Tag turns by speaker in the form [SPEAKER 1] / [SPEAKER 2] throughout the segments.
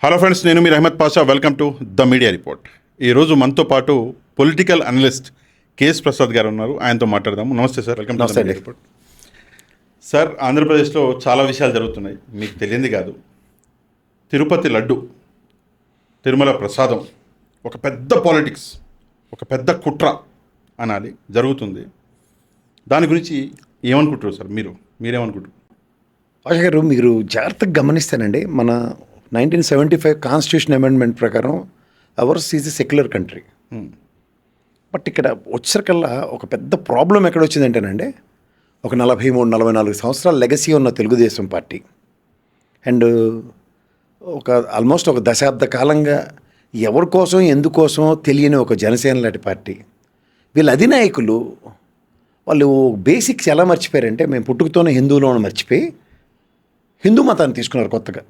[SPEAKER 1] Hello friends, నేను మీ Ahmed Pasha. Welcome to the media report. ఈరోజు మనతో పాటు పొలిటికల్ అనలిస్ట్ కేఎస్ ప్రసాద్ గారు ఉన్నారు. ఆయనతో మాట్లాడదాము. నమస్తే sir, welcome to the media report. Sir, ఆంధ్రప్రదేశ్లో చాలా విషయాలు జరుగుతున్నాయి, మీకు తెలియంది కాదు. తిరుపతి లడ్డు, తిరుమల ప్రసాదం, ఒక పెద్ద పాలిటిక్స్, ఒక పెద్ద కుట్ర అనాలి జరుగుతుంది. దాని గురించి ఏమనుకుంటారు సార్? మీరేమనుకుంటారు?
[SPEAKER 2] పాషా గారు, మీరు జాగ్రత్తగా గమనిస్తానండి, మన 1975 కాన్స్టిట్యూషన్ అమెండ్మెంట్ ప్రకారం hours is a secular country. But ఇక్కడ వచ్చరికల్లా ఒక పెద్ద ప్రాబ్లం ఎక్కడ వచ్చిందంటేనండి, ఒక 43-44 సంవత్సరాల లెగసీ ఉన్న తెలుగుదేశం పార్టీ అండ్ ఆల్మోస్ట్ ఒక దశాబ్ద కాలంగా ఎవరి కోసం ఎందుకోసమో తెలియని ఒక జనసేన లాంటి పార్టీ, వీళ్ళ అధినాయకులు వాళ్ళు బేసిక్స్ ఎలా మర్చిపోయారంటే, మేము పుట్టుకతోనే హిందువులను మర్చిపోయి హిందూ మతాన్ని తీసుకున్నారు కొత్తగా.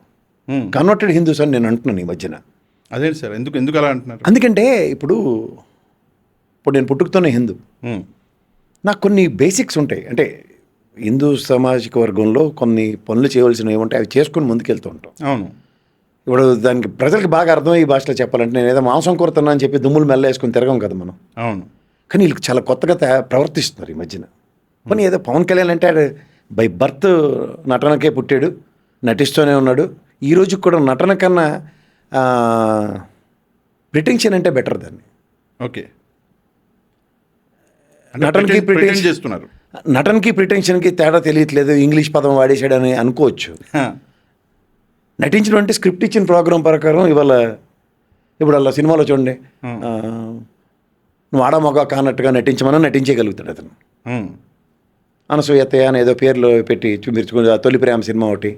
[SPEAKER 2] కన్వర్టెడ్ హిందూస్ అని నేను అంటున్నాను ఈ మధ్యన.
[SPEAKER 1] అదేంటి సార్, ఎందుకు అలా అంటున్నారు?
[SPEAKER 2] ఎందుకంటే ఇప్పుడు నేను పుట్టుకతోనే హిందూ, నాకు కొన్ని బేసిక్స్ ఉంటాయి. అంటే హిందూ సామాజిక వర్గంలో కొన్ని పనులు చేయవలసినవి ఏముంటాయి, అవి చేసుకుని ముందుకెళ్తూ ఉంటాం.
[SPEAKER 1] అవును.
[SPEAKER 2] ఇప్పుడు దానికి ప్రజలకు బాగా అర్థమయ్యే భాషలో చెప్పాలంటే, నేను ఏదో మాంసం కూరుతున్నా అని చెప్పి దుమ్ములు మెల్ల వేసుకుని తిరగం కదా మనం.
[SPEAKER 1] అవును. కానీ
[SPEAKER 2] వీళ్ళకి చాలా కొత్తగా ప్రవర్తిస్తున్నారు ఈ మధ్యన. కానీ ఏదో పవన్ కళ్యాణ్ అంటే బై బర్త్ నటనకే పుట్టాడు, నటిస్తూనే ఉన్నాడు. ఈ రోజు కూడా నటన కన్నా ప్రిటెన్షన్ అంటే బెటర్ దాన్ని.
[SPEAKER 1] ఓకే.
[SPEAKER 2] నటనకి ప్రిటెన్షన్కి తేడా తెలియట్లేదు, ఇంగ్లీష్ పదం వాడేసాడని అనుకోవచ్చు. నటించడం అంటే స్క్రిప్ట్ ఇచ్చిన ప్రోగ్రాం ప్రకారం ఇప్పుడు అలా సినిమాలో చూడండి, నువ్వు ఆడమొగ కానట్టుగా నటించగలుగుతాడు అతను. అనసూయతయ్య అని ఏదో పేర్లు పెట్టి చూపించుకుని తొలి ప్రేమ సినిమా ఒకటి,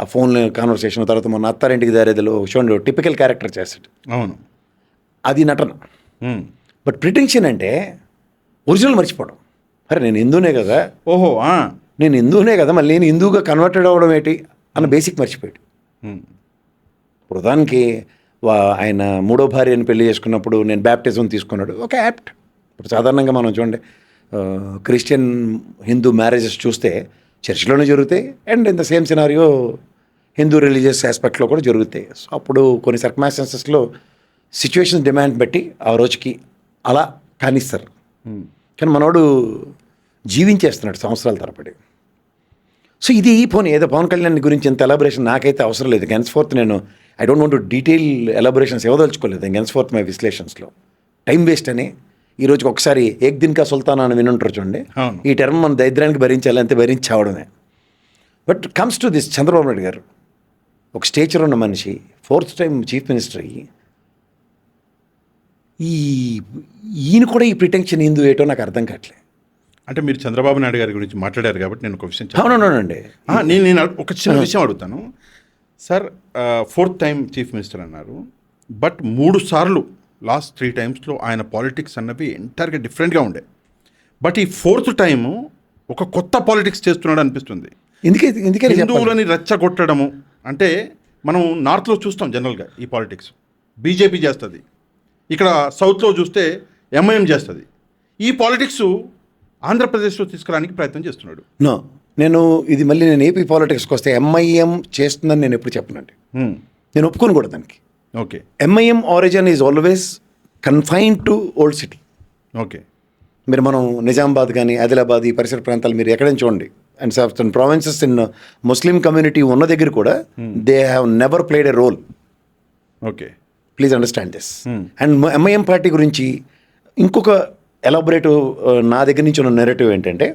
[SPEAKER 2] ఆ ఫోన్ కాన్వర్సేషన్, తర్వాత మన అత్తారింటికి దారేదిలో చూడండి టిపికల్ క్యారెక్టర్ చేస్తాడు.
[SPEAKER 1] అవును,
[SPEAKER 2] అది నటన. బట్ ప్రిటెన్షన్ అంటే ఒరిజినల్ మర్చిపోవడం. అరే నేను హిందూనే కదా, నేను హిందూనే కదా, మళ్ళీ నేను హిందూగా కన్వర్టెడ్ అవ్వడం ఏంటి అన్న బేసిక్ మర్చిపోయాడు. ఇప్పుడు దానికి ఆయన మూడో భార్యని పెళ్లి చేసుకున్నప్పుడు నేను బ్యాప్టిజం తీసుకున్నాడు, ఒక యాప్ట్. ఇప్పుడు సాధారణంగా మనం చూడండి, క్రిస్టియన్ హిందూ మ్యారేజెస్ చూస్తే చర్చిలోనే జరుగుతాయి, and in the same scenario Hindu religious ఆస్పెక్ట్లో కూడా జరుగుతాయి. సో అప్పుడు కొన్ని సర్కమ్స్టాన్సెస్లో సిచ్యువేషన్స్ డిమాండ్ బట్టి ఆ రోజుకి అలా కానిస్తారు. కానీ మనోడు జీవించేస్తున్నాడు సంవత్సరాల తరబడి. సో ఇది ఏదో పవన్ కళ్యాణ్ గురించి ఇంత ఎలాబరేషన్ నాకైతే అవసరం లేదు. గెన్స్ఫోర్త్ నేను I don't want to detail elaborations ఇవ్వదలుచుకోలేదు గెన్స్ఫోర్త్ మై విశ్లేషన్స్లో. టైం వేస్ట్ అని ఈ రోజుకి ఒకసారి ఏక్ దిన్ కా సుల్తానా అని వినుంటారు చూడండి. ఈ టర్మ్ మన దరిద్రానికి భరించాలి, అంతే భరించి చావడమే. But comes to this Chandrababu Naidu garu, ఒక స్టేచర్ ఉన్న మనిషి, 4th టైం చీఫ్ మినిస్టర్ అయ్యి, ఈయన కూడా ఈ ప్రిటెన్షన్ ఏందో ఏటో నాకు అర్థం కావట్లేదు.
[SPEAKER 1] అంటే మీరు చంద్రబాబు నాయుడు గారి గురించి మాట్లాడారు కాబట్టి నేను ఒక విషయం
[SPEAKER 2] అవునండి,
[SPEAKER 1] నేను ఒక చిన్న విషయం అడుగుతాను sir. 4th time chief minister అన్నారు, బట్ 3 సార్లు లాస్ట్ 3 టైమ్స్లో ఆయన పాలిటిక్స్ అన్నవి ఎంటైర్గా డిఫరెంట్గా ఉండే. బట్ ఈ 4th టైము ఒక కొత్త పాలిటిక్స్ చేస్తున్నాడు అనిపిస్తుంది.
[SPEAKER 2] ఎందుకని
[SPEAKER 1] హిందువులని రెచ్చగొట్టడము అంటే మనం నార్త్లో చూస్తాం జనరల్గా ఈ పాలిటిక్స్, బీజేపీ చేస్తుంది. ఇక్కడ సౌత్లో చూస్తే ఎంఐఎం చేస్తుంది. ఈ పాలిటిక్స్ ఆంధ్రప్రదేశ్లో తీసుకురావడానికి ప్రయత్నం చేస్తున్నాడు.
[SPEAKER 2] నేను ఏపీ పాలిటిక్స్కి వస్తే ఎంఐఎం చేస్తుందని నేను ఎప్పుడు చెప్పనండి, నేను ఒప్పుకోను కూడా దానికి.
[SPEAKER 1] Okay.
[SPEAKER 2] MIM origin is always confined to old city.
[SPEAKER 1] Okay.
[SPEAKER 2] మనం నిజామాబాద్ కానీ ఆదిలాబాద్ ఈ పరిసర ప్రాంతాలు మీరు ఎక్కడైనా చూడండి, and some provinces in Muslim community ఉన్న దగ్గర కూడా they have never played a role.
[SPEAKER 1] Okay,
[SPEAKER 2] please understand this. And MIM party గురించి ఇంకొక ఎలాబొరేటివ్ నా దగ్గర నుంచి ఉన్న నెరేటివ్ ఏంటంటే,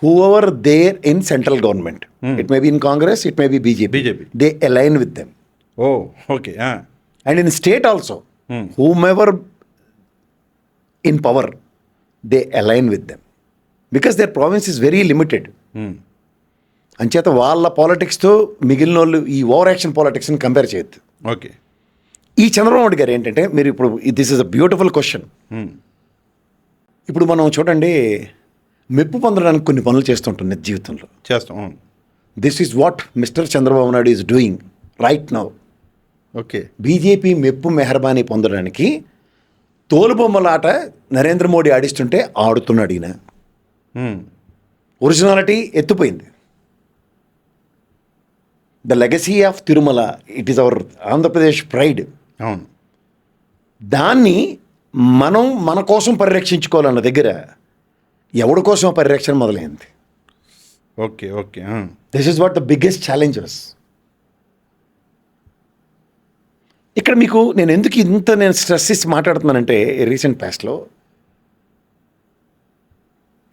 [SPEAKER 2] whoever there in central government, it may be in Congress, it may be BJP, they align with them.
[SPEAKER 1] Okay.
[SPEAKER 2] And in state also, whomever in power, they align with them because their province is very limited. అంచేత వాళ్ళ పాలిటిక్స్తో మిగిలిన వాళ్ళు ఈ over action పాలిటిక్స్ని compare చేయొద్దు.
[SPEAKER 1] Okay.
[SPEAKER 2] ఈ చంద్రబాబు నాయుడు గారు ఏంటంటే, మీరు ఇప్పుడు this is a beautiful question. ఇప్పుడు మనం చూడండి, మెప్పు పొందడానికి కొన్ని పనులు చేస్తుంటాం నిజ జీవితంలో
[SPEAKER 1] చేస్తాం.
[SPEAKER 2] This is what mister Chandrababu Naidu is doing right now.
[SPEAKER 1] Okay.
[SPEAKER 2] BJP మెప్పు మెహర్బానీ పొందడానికి తోలుబొమ్మలాట నరేంద్ర మోడీ ఆడిస్తుంటే ఆడుతున్నాడు ఈయన. ఒరిజినాలిటీ ఎత్తుపోయింది. The legacy of Tirumala, it is our Andhra Pradesh pride.
[SPEAKER 1] అవును.
[SPEAKER 2] దాన్ని మనం మన కోసం పరిరక్షించుకోవాలన్న దగ్గర ఎవడి కోసం పరిరక్షణ మొదలైంది.
[SPEAKER 1] Okay. Okay.
[SPEAKER 2] This is what the biggest challenges. ఇక్కడ మీకు నేను ఎందుకు నేను స్ట్రెస్ ఇచ్చి మాట్లాడుతున్నానంటే, రీసెంట్ పాస్ట్లో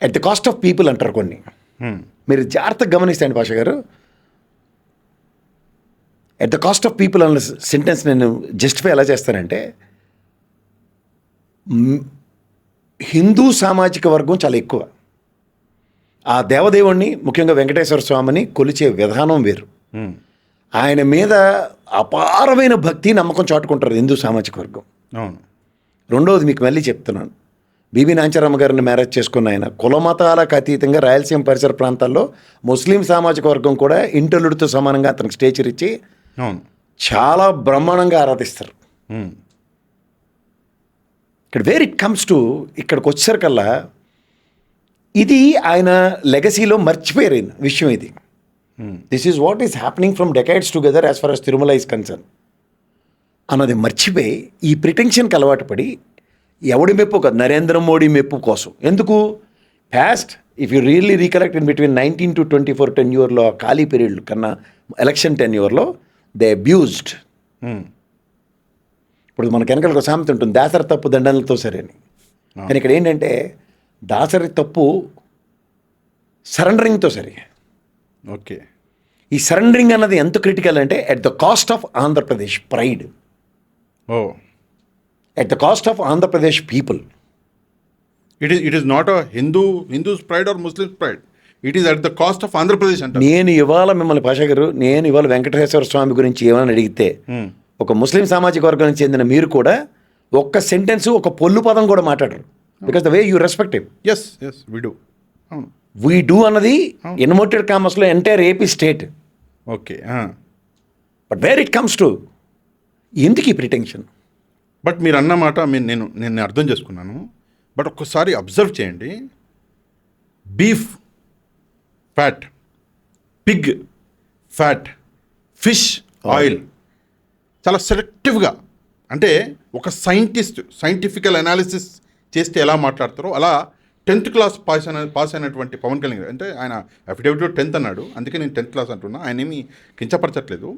[SPEAKER 2] at the cost of people అంటారు కొన్ని. మీరు జాగ్రత్తగా గమనిస్తాండి భాష గారు. At the cost of people అన్న సెంటెన్స్ నేను జస్టిఫై ఎలా చేస్తానంటే, హిందూ సామాజిక వర్గం చాలా ఎక్కువ. ఆ దేవదేవుణ్ణి, ముఖ్యంగా వెంకటేశ్వర స్వామిని కొలిచే విధానం వేరు. ఆయన మీద అపారమైన భక్తి, నమ్మకం చాటుకుంటారు హిందూ సామాజిక వర్గం.
[SPEAKER 1] అవును.
[SPEAKER 2] రెండవది మీకు మళ్ళీ చెప్తున్నాను, బీబీ నాంచారమ్మ గారిని మ్యారేజ్ చేసుకున్న ఆయన కులమతాలకు అతీతంగా రాయలసీమ పరిసర ప్రాంతాల్లో ముస్లిం సామాజిక వర్గం కూడా ఇంటర్లుడితో సమానంగా అతనికి స్టేచర్ ఇచ్చి
[SPEAKER 1] అవును
[SPEAKER 2] చాలా బ్రహ్మాండంగా ఆరాధిస్తారు. ఇక్కడ వేర్ ఇట్ కమ్స్ టు, ఇక్కడికి వచ్చేసరికల్లా ఇది ఆయన లెగసీలో మర్చిపోయారు విషయం. ఇది this is what is happening from decades together as for as Tirumala is concern అన్నది మర్చిపోయి ఈ ప్రిటెన్షన్కి అలవాటు పడి ఎవడి మెప్పు కాదు, నరేంద్ర మోడీ మెప్పు కోసం. ఎందుకు? Past if you really recollect in between 19 to 24 టెన్యూర్లో, ఖాళీ పీరియడ్ కన్నా ఎలక్షన్ టెన్యూర్లో దే అబ్యూజ్డ్. ఇప్పుడు మనకి వెనకాల ఒక సామెత ఉంటుంది, దాసరి తప్పు దండనలతో సరే అని. కానీ ఇక్కడ ఏంటంటే దాసరి తప్పు సరెండరింగ్తో సరే.
[SPEAKER 1] ఓకే.
[SPEAKER 2] ఈ సరెండరింగ్ అన్నది ఎంత క్రిటికల్ అంటే at the cost of Andhra Pradesh pride, at the cost of Andhra Pradesh people.
[SPEAKER 1] It is not a Hindus pride or Muslims pride, it is at the cost of Andhra Pradesh అంట.
[SPEAKER 2] నేను ఇవాళ మిమ్మల్ని భాషా గారు, నేను ఇవాళ వెంకటేశ్వర స్వామి గురించి ఏమైనా అడిగితే ఒక ముస్లిం సామాజిక వర్గానికి చెందిన మీరు కూడా ఒక్క సెంటెన్స్, ఒక పొల్లు పదం కూడా మాట్లాడరు. Because the way you respect him.
[SPEAKER 1] Yes we do. అవును,
[SPEAKER 2] వీ డూ అన్నది ఇన్వర్టెడ్ కామర్స్లో entire AP state.
[SPEAKER 1] Okay.
[SPEAKER 2] But where it comes to, ఎందుకు ఈ ప్రిటెన్షన్?
[SPEAKER 1] బట్ మీరు అన్నమాట నేను అర్థం చేసుకున్నాను. బట్ ఒక్కసారి అబ్జర్వ్ చేయండి, beef fat, Pig fat, fish oil చాలా సెలెక్టివ్గా, అంటే ఒక సైంటిఫికల్ అనాలిసిస్ చేస్తే ఎలా మాట్లాడతారో అలా 10th క్లాస్ పాస్ అయినటువంటి పవన్ కళ్యాణ్ గారు, అంటే ఆయన అఫిడేవిట్లో 10th అన్నాడు, అందుకే నేను 10th క్లాస్ అంటున్నా, ఆయన ఏమీ కించపరచట్లేదు.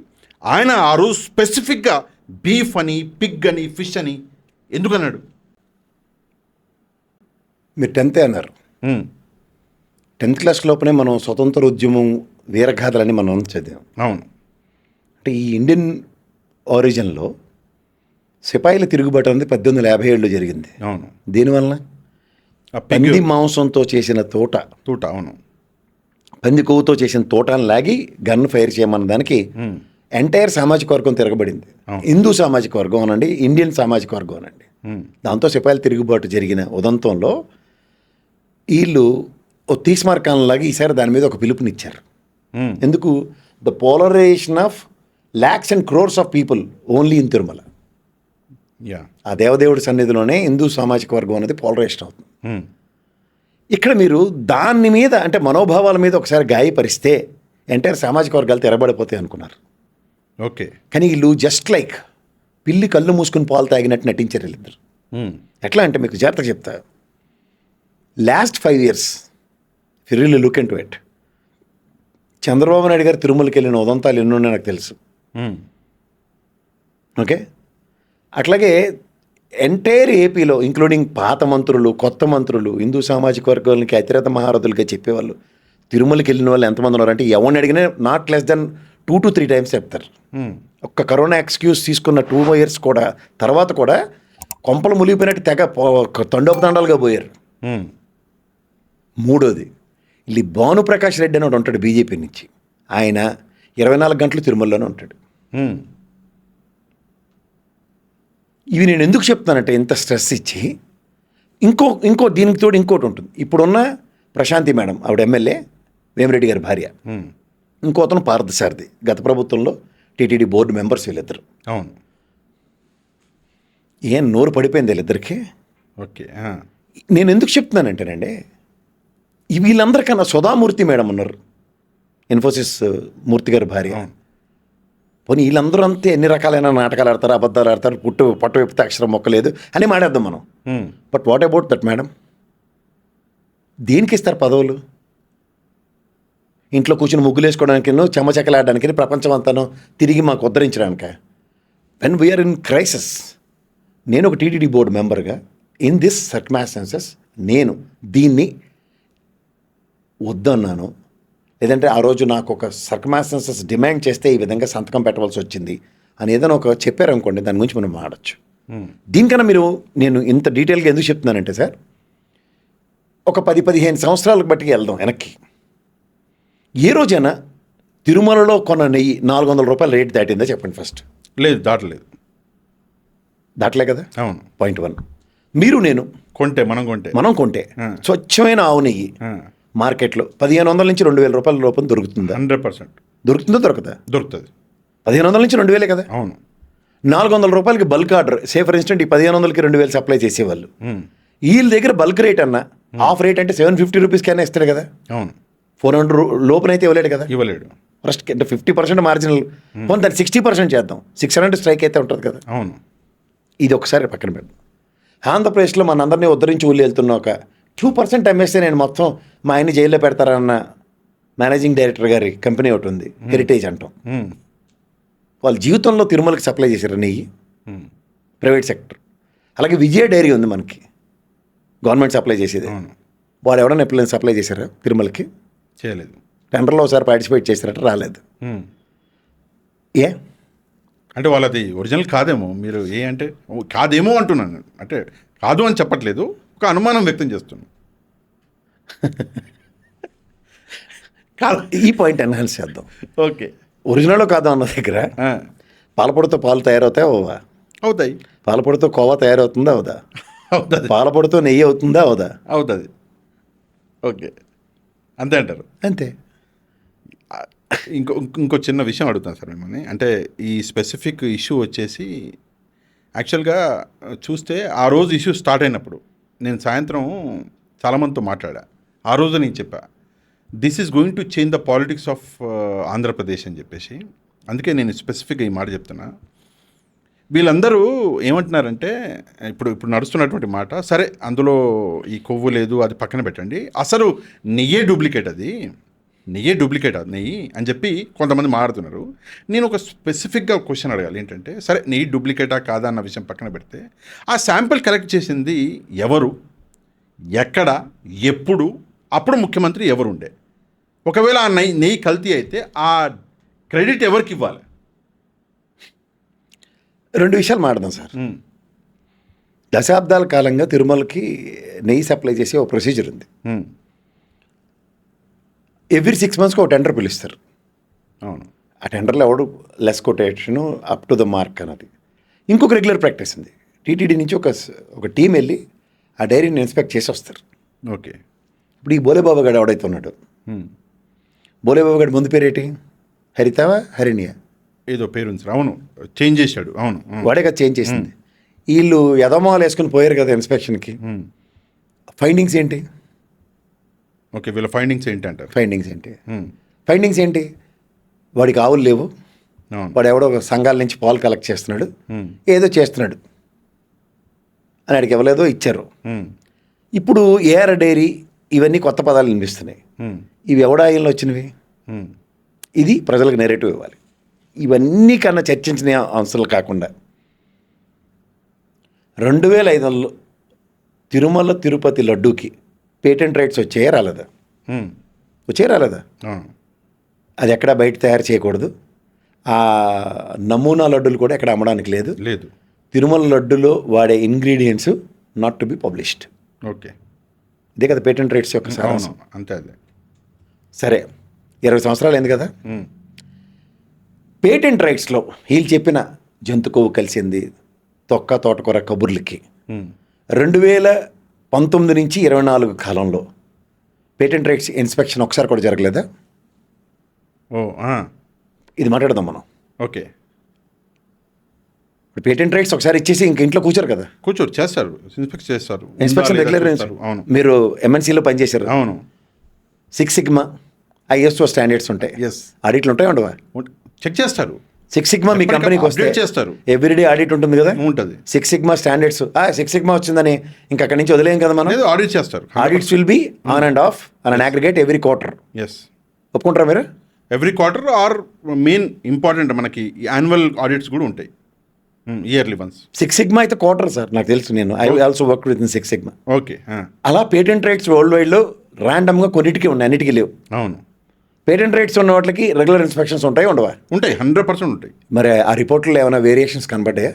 [SPEAKER 1] ఆయన ఆ రోజు స్పెసిఫిక్గా బీఫ్ అని, పిగ్ అని, ఫిష్ అని ఎందుకన్నాడు?
[SPEAKER 2] మీరు 10th అన్నారు. 10th క్లాస్ లోపలే మనం స్వతంత్ర ఉద్యమం వీరగాథలని మనం చదివాం.
[SPEAKER 1] అవును.
[SPEAKER 2] అంటే ఈ ఇండియన్ ఆరిజిన్లో సిపాయిల తిరుగుబాటు అనేది 1857లో జరిగింది.
[SPEAKER 1] అవును.
[SPEAKER 2] దీనివల్ల పంది మాంసంతో చేసిన తోట,
[SPEAKER 1] అవును,
[SPEAKER 2] పంది కొవ్వుతో చేసిన తోటను లాగి గన్ ఫైర్ చేయమన్న దానికి ఎంటైర్ సామాజిక వర్గం తిరగబడింది. హిందూ సామాజిక వర్గం అనండి, ఇండియన్ సామాజిక వర్గం అనండి. దాంతో సిపాయిల తిరుగుబాటు జరిగిన ఉదంతంలో వీళ్ళు ఓ తీస్మార్కాలంలాగా ఈసారి దాని మీద ఒక పిలుపునిచ్చారు. ఎందుకు? The polarisation of lakhs and crores of people only in Tirumala. ఆ దేవదేవుడి సన్నిధిలోనే హిందూ సామాజిక వర్గం అనేది పోలరైజేషన్ అవుతుంది. ఇక్కడ మీరు దాని మీద, అంటే మనోభావాల మీద ఒకసారి గాయపరిస్తే ఎంటైర్ సామాజిక వర్గాలు తెరబడిపోతాయి అనుకున్నారు.
[SPEAKER 1] ఓకే.
[SPEAKER 2] కానీ వీళ్ళు జస్ట్ లైక్ పిల్లి కళ్ళు మూసుకుని పాలు తాగినట్టు నటించారు వీళ్ళిద్దరు. ఎట్లా అంటే మీకు జాగ్రత్తగా చెప్తా, last 5 years if you really look into it, Chandrababu Naidu గారు తిరుమలకి వెళ్ళిన ఉదంతాలు ఎన్నో నాకు తెలుసు. ఓకే. అట్లాగే ఎంటైర్ ఏపీలో ఇంక్లూడింగ్ పాత మంత్రులు, కొత్త మంత్రులు, హిందూ సామాజిక వర్గాలకి అతిరథ మహారథులుగా చెప్పేవాళ్ళు, తిరుమలకి వెళ్ళిన వాళ్ళు ఎంతమంది ఉన్నారంటే ఎవరిని అడిగినా not less than 2 to 3 times చెప్తారు. ఒక్క కరోనా ఎక్స్క్యూజ్ తీసుకున్న 2 years కూడా తర్వాత కూడా కొంపలు మునిగిపోయినట్టు తెగ తండోపతండాలుగా పోయారు. మూడోది, ಇಲ್ಲಿ భానుప్రకాష్ రెడ్డి అని ఉంటాడు బీజేపీ నుంచి, ఆయన 24 గంటలు తిరుమలలోనే ఉంటాడు. ఇవి నేను ఎందుకు చెప్తానంటే ఇంత స్ట్రెస్ ఇచ్చి, ఇంకో దీనికి తోడు ఇంకోటి ఉంటుంది. ఇప్పుడున్న ప్రశాంతి మేడం, ఆవిడ ఎమ్మెల్యే, వేమిరెడ్డి గారి భార్య, ఇంకో అతను పార్థసారథి, గత ప్రభుత్వంలో టీటీడీ బోర్డు మెంబర్స్ వీళ్ళిద్దరు.
[SPEAKER 1] అవును.
[SPEAKER 2] ఏం నోరు పడిపోయింది వీళ్ళిద్దరికి.
[SPEAKER 1] ఓకే.
[SPEAKER 2] నేను ఎందుకు చెప్తున్నానంటేనండి, వీళ్ళందరికన్నా సుధామూర్తి మేడం ఉన్నారు, ఇన్ఫోసిస్ మూర్తి గారి భార్య, పోనీ వీళ్ళందరూ అంతే ఎన్ని రకాలైన నాటకాలు ఆడతారు, అబద్ధాలు ఆడతారు, పట్టు విప్పితే అక్షరం మొక్క లేదు అని మాట్లాడదాం మనం. But what about that madam? దేనికి ఇస్తారు పదవులు? ఇంట్లో కూర్చొని ముగ్గులు వేసుకోవడానికి, చెమ్మచెక్కలాడడానికి, ప్రపంచం అంతాను తిరిగి మాకు ఉద్ధరించడానిక? వెన్ వీఆర్ ఇన్ క్రైసిస్, నేను ఒక టీటీడీ బోర్డు మెంబర్గా ఇన్ దిస్ సర్కమ్స్టాన్సెస్ నేను దీన్ని వద్దన్నాను. లేదంటే ఆ రోజు నాకు ఒక సర్కమ్స్టాన్సెస్ డిమాండ్ చేస్తే ఈ విధంగా సంతకం పెట్టవలసి వచ్చింది అని ఏదైనా ఒక చెప్పారనుకోండి, దాని గురించి మనం మాట్లాడచ్చు. దీనికన్నా నేను ఇంత డీటెయిల్గా ఎందుకు చెప్తున్నానంటే సార్, ఒక 10-15 సంవత్సరాలకు బట్టి వెళ్దాం వెనక్కి. ఏ రోజైనా తిరుమలలో కొన్న నెయ్యి 400 రూపాయలు రేటు దాటిందా చెప్పండి ఫస్ట్?
[SPEAKER 1] లేదు, దాటలేదు.
[SPEAKER 2] దాటలే కదా.
[SPEAKER 1] అవును.
[SPEAKER 2] పాయింట్ 1. మీరు నేను మనం కొంటే స్వచ్ఛమైన ఆవు నెయ్యి మార్కెట్లో 1500 నుంచి 2000 రూపాయల లోపల దొరుకుతుందా?
[SPEAKER 1] 100%
[SPEAKER 2] దొరుకుతుందా? దొరుకుతుంది. 1500 నుంచి 2000 కదా.
[SPEAKER 1] అవును.
[SPEAKER 2] 400 రూపాయలకి bulk order, say for instant ఈ 1500కి 2000 సప్లై చేసేవాళ్ళు. వీళ్ళ దగ్గర బల్క్ రేట్ అన్నా ఆఫ్ రేట్ అంటే 750 రూపీస్కి అయినా ఇస్తాడు కదా.
[SPEAKER 1] అవును.
[SPEAKER 2] 400 లోపనైతే ఇవ్వలేడు కదా.
[SPEAKER 1] ఇవ్వలేడు.
[SPEAKER 2] ఫస్ట్ అంటే 50% మార్జినల్, దాన్ని 60% చేద్దాం, 600 స్ట్రైక్ అయితే ఉంటుంది కదా.
[SPEAKER 1] అవును.
[SPEAKER 2] ఇది ఒకసారి పక్కన పెడదాం. ఆంధ్రప్రదేశ్లో మన అందరినీ ఉద్ధరించి ఊళ్ళు వెళ్తున్న ఒక 2% అమ్మేస్తే నేను మొత్తం మా ఆయన్ని జైల్లో పెడతారన్న మేనేజింగ్ డైరెక్టర్ గారి కంపెనీ ఒకటి ఉంది, హెరిటేజ్ అంటాం. వాళ్ళ జీవితంలో తిరుమలకి సప్లై చేశారు నెయ్యి, ప్రైవేట్ సెక్టర్. అలాగే విజయ డైరీ ఉంది మనకి, గవర్నమెంట్ సప్లై చేసేది. వాళ్ళు ఎవరైనా ఎప్పుడైనా సప్లై చేశారా తిరుమలకి?
[SPEAKER 1] చేయలేదు.
[SPEAKER 2] టెండర్లో ఒకసారి పార్టిసిపేట్ చేశారట, రాలేదు. ఏ
[SPEAKER 1] అంటే వాళ్ళది ఒరిజినల్ కాదేమో, మీరు ఏ అంటే కాదేమో అంటున్నాను, అంటే కాదు అని చెప్పట్లేదు, ఒక అనుమానం వ్యక్తం చేస్తున్నాను.
[SPEAKER 2] కాదు, ఈ పాయింట్ ఎన్హాన్స్ చేద్దాం.
[SPEAKER 1] ఓకే.
[SPEAKER 2] ఒరిజినల్ కాదు అన్న దగ్గర పాలపొడితో పాలు తయారవుతాయి అవదా?
[SPEAKER 1] అవుతాయి.
[SPEAKER 2] పాలపొడితో కోవా తయారవుతుందా అవదా?
[SPEAKER 1] అవుతుంది.
[SPEAKER 2] పాలపొడితో నెయ్యి అవుతుందా అవదా?
[SPEAKER 1] అవుతుంది. ఓకే, అంతే అంటారు.
[SPEAKER 2] అంతే.
[SPEAKER 1] ఇంకో చిన్న విషయం అడుగుతాను సార్ మిమ్మల్ని. అంటే ఈ స్పెసిఫిక్ ఇష్యూ వచ్చేసి యాక్చువల్గా చూస్తే ఆ రోజు ఇష్యూ స్టార్ట్ అయినప్పుడు నేను సాయంత్రం చాలామందితో మాట్లాడా. ఆ రోజు నేను చెప్పా, this is going to change the politics of Andhra Pradesh అని చెప్పేసి. అందుకే నేను స్పెసిఫిక్గా ఈ మాట చెప్తున్నా. వీళ్ళందరూ ఏమంటున్నారంటే, ఇప్పుడు నడుస్తున్నటువంటి మాట, సరే అందులో ఈ కొవ్వు లేదు అది పక్కన పెట్టండి, అసలు నెయ్యే డూప్లికేట్ నెయ్యి అని చెప్పి కొంతమంది మాట్లాడుతున్నారు. నేను ఒక స్పెసిఫిక్గా క్వశ్చన్ అడగాలి. ఏంటంటే, సరే నెయ్యి డూప్లికేటా కాదా అన్న విషయం పక్కన పెడితే, ఆ శాంపిల్ కలెక్ట్ చేసింది ఎవరు, ఎక్కడ, ఎప్పుడు, అప్పుడు ముఖ్యమంత్రి ఎవరు ఉండే? ఒకవేళ ఆ నెయ్యి కల్తీ అయితే ఆ క్రెడిట్ ఎవరికి ఇవ్వాలి?
[SPEAKER 2] 2 విషయాలు మాట్లాడదాం సార్. దశాబ్దాల కాలంగా తిరుమలకి నెయ్యి సప్లై చేసే ఒక ప్రొసీజర్ ఉంది. ఎవ్రీ 6 మంత్స్కి ఒక టెండర్ పిలుస్తారు.
[SPEAKER 1] అవును.
[SPEAKER 2] ఆ టెండర్లో ఎవడు less quotation up to the mark అన్నది. ఇంకొక రెగ్యులర్ ప్రాక్టీస్ ఉంది. టీటీడీ నుంచి ఒక టీం వెళ్ళి ఆ డైరీని ఇన్స్పెక్ట్ చేసి వస్తారు.
[SPEAKER 1] ఓకే.
[SPEAKER 2] ఇప్పుడు ఈ బోలేబాబా గారు ఎవడైతే ఉన్నాడు, బోలేబాబా గారి ముందు పేరేటి? హరితావా హరిణియా
[SPEAKER 1] ఏదో పేరు ఉంది. అవును, చేంజ్ చేశాడు. అవును,
[SPEAKER 2] వాడే కదా చేంజ్ చేసింది. వీళ్ళు యదమాలు వేసుకుని పోయారు కదా ఇన్స్పెక్షన్కి. ఫైండింగ్స్ ఏంటి?
[SPEAKER 1] ఓకే, వీళ్ళ ఫైండింగ్స్ ఏంటి అంటారు?
[SPEAKER 2] ఫైండింగ్స్ ఏంటి? వాడికి ఆవులు లేవు, వాడు ఎవడో సంఘాల నుంచి పాలు కలెక్ట్ చేస్తున్నాడు, ఏదో చేస్తున్నాడు అని అడిగి ఇవ్వలేదో ఇచ్చారు. ఇప్పుడు ఏఆర్ డైరీ ఇవన్నీ కొత్త పదాలు వినిపిస్తున్నాయి. ఇవి ఎవడాయిల్లో వచ్చినవి? ఇది ప్రజలకు నెరేటివ్ ఇవ్వాలి. ఇవన్నీ కన్నా చర్చించిన అంశాలు కాకుండా 2005లో తిరుమల తిరుపతి లడ్డూకి పేటెంట్ రైట్స్ వచ్చాయా రాలేదా? అది ఎక్కడ బయట తయారు చేయకూడదు. ఆ నమూనా లడ్డూలు కూడా ఎక్కడ అమ్మడానికి లేదు. తిరుమల లడ్డులో వాడే ingredients not to be published.
[SPEAKER 1] Okay,
[SPEAKER 2] ఇదే కదా పేటెంట్ రైట్స్ యొక్క సారాంశం.
[SPEAKER 1] అంతే. అదే సరే,
[SPEAKER 2] 20 సంవత్సరాలు అయింది కదా. పేటెంట్ రైట్స్లో వీళ్ళు చెప్పిన జంతు కొవ్వు కలిసింది, తొక్క తోటకూర కబుర్లకి 2019 నుంచి 24 కాలంలో పేటెంట్ రైట్స్ ఇన్స్పెక్షన్ ఒకసారి కూడా జరగలేదా? ఇది మాట్లాడదాం మనం.
[SPEAKER 1] ఓకే.
[SPEAKER 2] పేటెంట్ రైట్స్ ఒకసారి ఇచ్చేసి ఇంక ఇంట్లో కూర్చోరు కదా.
[SPEAKER 1] చేస్తారు, ఇన్స్పెక్షన్
[SPEAKER 2] రెగ్యులర్. మీరు ఎంఎన్సీలో పనిచేశారు.
[SPEAKER 1] అవును.
[SPEAKER 2] 6 సిగ్మా ISO స్టాండర్డ్స్ ఉంటాయి. ఆడిట్లు ఉంటాయి ఉండవా?
[SPEAKER 1] చెక్ చేస్తారు.
[SPEAKER 2] సిక్స్ సిగ్మా మీ కంపెనీకి వస్తే
[SPEAKER 1] update చేస్తారు.
[SPEAKER 2] ఎవ్రీడే ఆడిట్ ఉంటుంది కదా,
[SPEAKER 1] ఉంటుంది.
[SPEAKER 2] Six sigma standards. Six sigma వచ్చిందని ఇంకా అక్కడి నుంచి వదిలేం కదా మనం.
[SPEAKER 1] ఆడిట్ చేస్తారు.
[SPEAKER 2] Audits will be on and off an aggregate every quarter.
[SPEAKER 1] Yes,
[SPEAKER 2] ఒప్పుకుంటారా మీరు?
[SPEAKER 1] Every quarter or main important మనకి యాన్యువల్ ఆడిట్స్ కూడా ఉంటాయి, ఇయర్లీ వన్స్.
[SPEAKER 2] సిక్స్ సిగ్మా అయితే క్వార్టర్ సార్, నాకు తెలుసు. నేను I also work with in six sigma.
[SPEAKER 1] Okay.
[SPEAKER 2] అలా పేటెంట్ రైట్స్ వరల్డ్ వైడ్లో ర్యాండమ్గా కొన్నిటికి ఉన్నాయి, అన్నిటికీ లేవు.
[SPEAKER 1] అవును,
[SPEAKER 2] పేటెంట్ రైట్స్ ఉన్న వాటికి రెగ్యులర్ ఇన్స్పెక్షన్స్ ఉంటాయి, ఉండవా?
[SPEAKER 1] ఉంటాయి, 100% ఉంటాయి.
[SPEAKER 2] మరి ఆ రిపోర్ట్లో ఏమైనా వేరియేషన్స్ కనబడ్డాయా?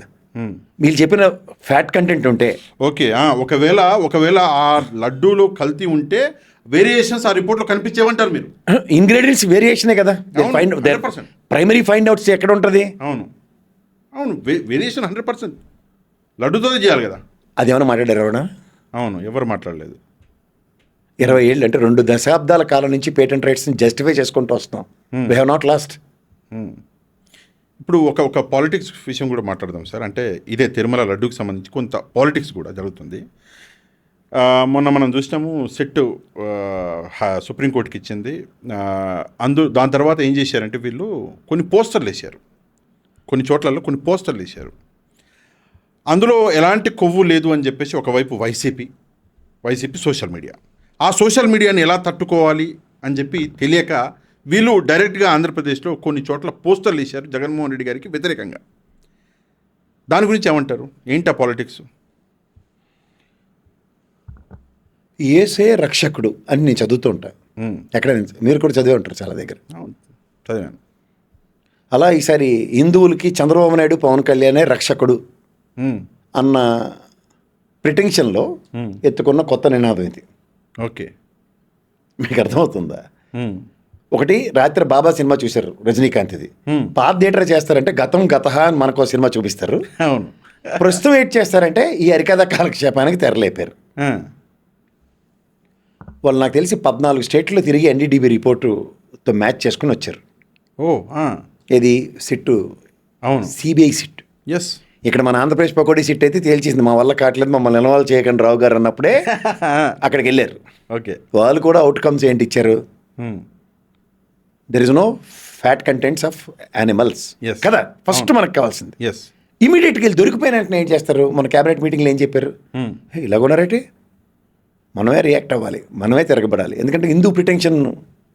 [SPEAKER 2] మీరు చెప్పిన ఫ్యాట్ కంటెంట్ ఉంటే
[SPEAKER 1] ఓకే. ఒకవేళ ఆ లడ్డూలో కల్తీ ఉంటే వేరియేషన్స్ ఆ రిపోర్ట్లో కనిపించేవంటారు మీరు.
[SPEAKER 2] ఇంగ్రీడియంట్స్ వేరియేషనే కదా
[SPEAKER 1] అవును, 100%.
[SPEAKER 2] ప్రైమరీ ఫైండ్ అవుట్స్ ఎక్కడ ఉంటుంది?
[SPEAKER 1] అవును, వేరియేషన్ 100%. లడ్డూతో చేయాలి కదా.
[SPEAKER 2] అది ఏమైనా మాట్లాడారు ఎవరైనా?
[SPEAKER 1] అవును, ఎవరు మాట్లాడలేదు.
[SPEAKER 2] 20 ఏళ్ళు అంటే 2 దశాబ్దాల కాలం నుంచి పేటెంట్ రైట్స్ని జస్టిఫై చేసుకుంటూ వస్తున్నాం. We have not lost.
[SPEAKER 1] ఇప్పుడు ఒక పాలిటిక్స్ విషయం కూడా మాట్లాడదాం సార్. అంటే ఇదే తిరుమల లడ్డూకి సంబంధించి కొంత పాలిటిక్స్ కూడా జరుగుతుంది. మొన్న మనం చూసినాము, సెట్ సుప్రీంకోర్టుకి ఇచ్చింది. దాని తర్వాత ఏం చేశారంటే వీళ్ళు కొన్ని పోస్టర్లు వేశారు, కొన్ని చోట్లలో కొన్ని పోస్టర్లు వేశారు. అందులో ఎలాంటి కొవ్వు లేదు అని చెప్పేసి ఒకవైపు వైసీపీ సోషల్ మీడియా, ఆ సోషల్ మీడియాని ఎలా తట్టుకోవాలి అని చెప్పి తెలియక వీళ్ళు డైరెక్ట్గా ఆంధ్రప్రదేశ్లో కొన్ని చోట్ల పోస్టర్లు వేశారు జగన్మోహన్ రెడ్డి గారికి వ్యతిరేకంగా. దాని గురించి ఏమంటారు? ఏంటా పాలిటిక్స్?
[SPEAKER 2] ఏసే రక్షకుడు అని నేను చదువుతూ ఉంటాను. ఎక్కడ మీరు కూడా చదివే ఉంటారు చాలా దగ్గర.
[SPEAKER 1] చదివాను.
[SPEAKER 2] అలా ఈసారి హిందువులకి చంద్రబాబు నాయుడు పవన్ కళ్యాణే రక్షకుడు అన్న ప్రిటెన్షన్లో ఎత్తుకున్న కొత్త నినాదం ఇది.
[SPEAKER 1] ఓకే,
[SPEAKER 2] మీకు అర్థమవుతుందా? ఒకటి, రాత్రి బాబా సినిమా చూశారు రజనీకాంత్ది. పాత థియేటర్ చేస్తారంటే గతం గతహ అని మనకు సినిమా చూపిస్తారు.
[SPEAKER 1] అవును.
[SPEAKER 2] ప్రస్తుతం ఏంటి చేస్తారంటే ఈ హరికథ కాలక్షేపానికి తెరలేపారు. వాళ్ళు నాకు తెలిసి 14 స్టేట్లో తిరిగి ఎన్డీడీబీ రిపోర్టుతో మ్యాచ్ చేసుకుని వచ్చారు. ఇది సిట్టు,
[SPEAKER 1] అవును,
[SPEAKER 2] సిబిఐ సిట్.
[SPEAKER 1] ఎస్.
[SPEAKER 2] ఇక్కడ మన ఆంధ్రప్రదేశ్ పకోడీ సిట్ అయితే తేల్చేసింది, మా వల్ల కావట్లేదు, మమ్మల్ని ఇన్వాల్వ్ చేయకండి రావు గారు అన్నప్పుడే అక్కడికి వెళ్ళారు.
[SPEAKER 1] ఓకే,
[SPEAKER 2] వాళ్ళు కూడా అవుట్కమ్స్ ఏంటి ఇచ్చారు? There is no fat contents of animals కదా ఫస్ట్ మనకు కావాల్సింది.
[SPEAKER 1] ఎస్.
[SPEAKER 2] ఇమీడియట్గా వెళ్ళి దొరికిపోయిన వెంటనే ఏం చేస్తారు? మన క్యాబినెట్ మీటింగ్లో ఏం చెప్పారు? ఇలాగున్నారైతే మనమే రియాక్ట్ అవ్వాలి, మనమే తిరగబడాలి. ఎందుకంటే హిందూ ప్రిటెన్షన్